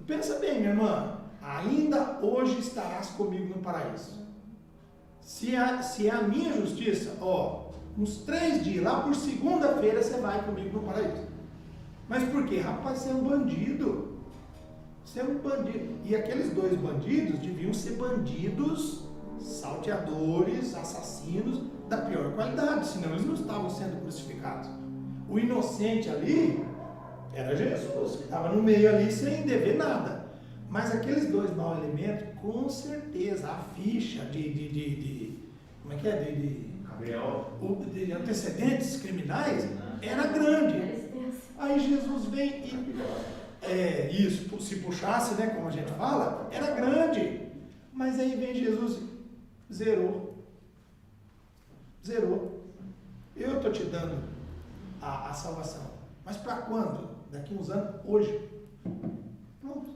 Pensa bem, minha irmã, ainda hoje estarás comigo no paraíso. Se é a minha justiça, uns 3 dias, lá por segunda-feira você vai comigo no paraíso. Mas por quê? Rapaz, você é um bandido. Você é um bandido. E aqueles 2 bandidos deviam ser bandidos, salteadores, assassinos da pior qualidade, senão eles não estavam sendo crucificados. O inocente ali era Jesus, que estava no meio ali sem dever nada. Mas aqueles 2 maus elementos, com certeza, a ficha como é que é? De antecedentes criminais era grande. Aí Jesus vem e isso, se puxasse, né, como a gente fala, era grande. Mas aí vem Jesus, zerou. Eu estou te dando a salvação. Mas para quando? Daqui uns anos? Hoje. Pronto.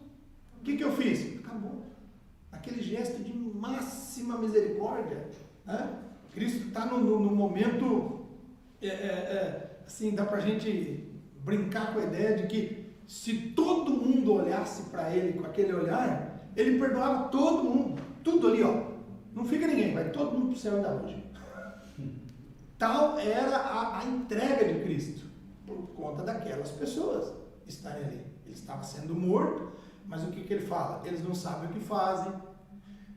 O que eu fiz? Acabou. Aquele gesto de máxima misericórdia, né? Cristo está no momento, assim, dá para a gente brincar com a ideia de que se todo mundo olhasse para ele com aquele olhar, ele perdoava todo mundo, tudo ali, não fica ninguém, vai todo mundo para o céu ainda hoje. Tal era a entrega de Cristo, por conta daquelas pessoas estarem ali. Ele estava sendo morto, mas o que ele fala? Eles não sabem o que fazem,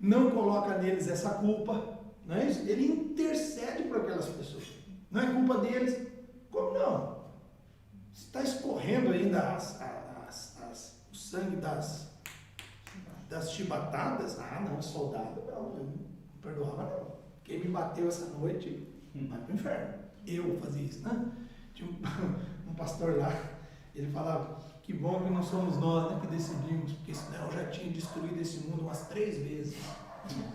não coloca neles essa culpa. Não é isso? Ele intercede por aquelas pessoas. Não é culpa deles. Como não? Está escorrendo ainda o sangue das chibatadas. Não, soldado não, eu não perdoava não. Quem me bateu essa noite vai para o inferno. Eu fazia isso, né? Tinha um pastor lá, ele falava, que bom que não somos nós, né, que decidimos, porque senão eu já tinha destruído esse mundo umas 3 vezes.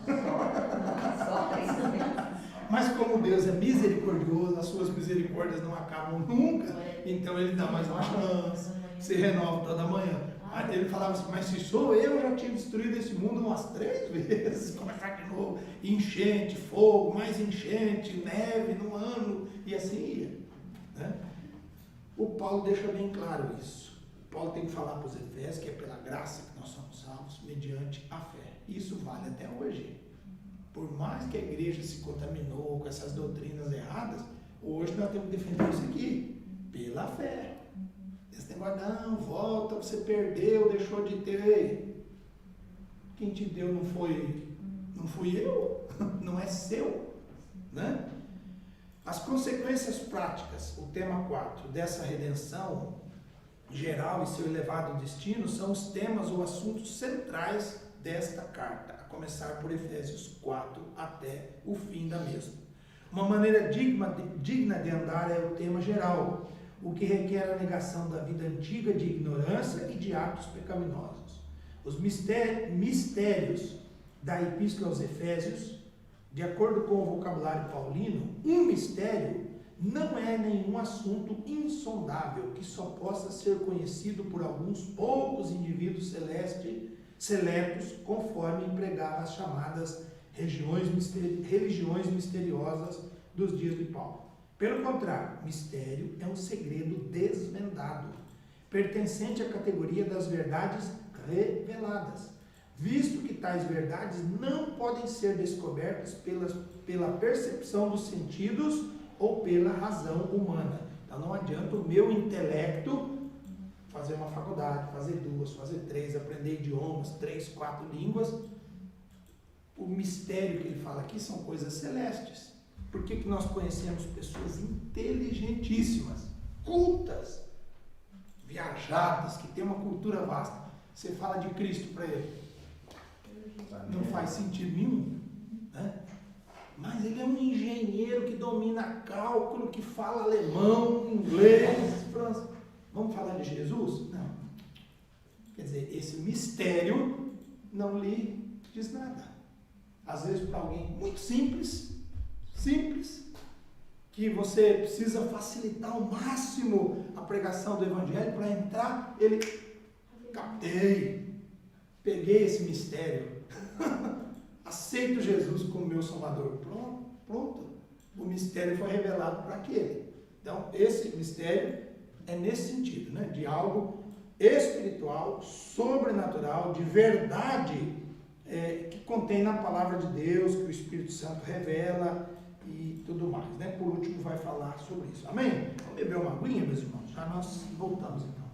Só 3 vezes. Mas como Deus é misericordioso, as suas misericórdias não acabam nunca, então ele dá mais uma chance, se renova toda manhã. Aí ele falava assim, mas se sou eu já tinha destruído esse mundo umas 3 vezes, começar de novo, enchente, fogo, mais enchente, neve no ano, e assim ia, né? O Paulo deixa bem claro isso. O Paulo tem que falar para os Efésios que é pela graça que nós somos salvos, mediante a fé. Isso vale até hoje. Por mais que a igreja se contaminou com essas doutrinas erradas, hoje nós temos que defender isso aqui, pela fé. Esse negócio, não, volta, você perdeu, deixou de ter. Quem te deu não fui eu, não é seu, né? As consequências práticas, o tema 4, dessa redenção geral e seu elevado destino, são os temas ou assuntos centrais desta carta, a começar por Efésios 4 até o fim da mesma. Uma maneira digna de andar é o tema geral, o que requer a negação da vida antiga de ignorância e de atos pecaminosos. Os mistérios da Epístola aos Efésios, de acordo com o vocabulário paulino, um mistério não é nenhum assunto insondável que só possa ser conhecido por alguns poucos indivíduos seletos, conforme empregava as chamadas religiões misteriosas dos dias de Paulo. Pelo contrário, mistério é um segredo desvendado, pertencente à categoria das verdades reveladas, visto que tais verdades não podem ser descobertas pela percepção dos sentidos ou pela razão humana. Então não adianta o meu intelecto fazer uma faculdade, fazer 2, fazer 3, aprender idiomas, 3, 4 línguas. O mistério que ele fala aqui são coisas celestes. Por que nós conhecemos pessoas inteligentíssimas, cultas, viajadas, que têm uma cultura vasta? Você fala de Cristo para ele, não faz sentido nenhum, né? Mas ele é um engenheiro que domina cálculo, que fala alemão, inglês, francês. Vamos falar de Jesus? Não. Quer dizer, esse mistério não lhe diz nada. Às vezes para alguém muito simples, que você precisa facilitar ao máximo a pregação do Evangelho para entrar, ele, captei, peguei esse mistério, aceito Jesus como meu Salvador, pronto, o mistério foi revelado para aquele. Então, esse mistério é nesse sentido, né? De algo espiritual, sobrenatural, de verdade, que contém na palavra de Deus, que o Espírito Santo revela e tudo mais, né? Por último vai falar sobre isso. Amém? Vamos beber uma aguinha, meus irmãos? Já nós voltamos então.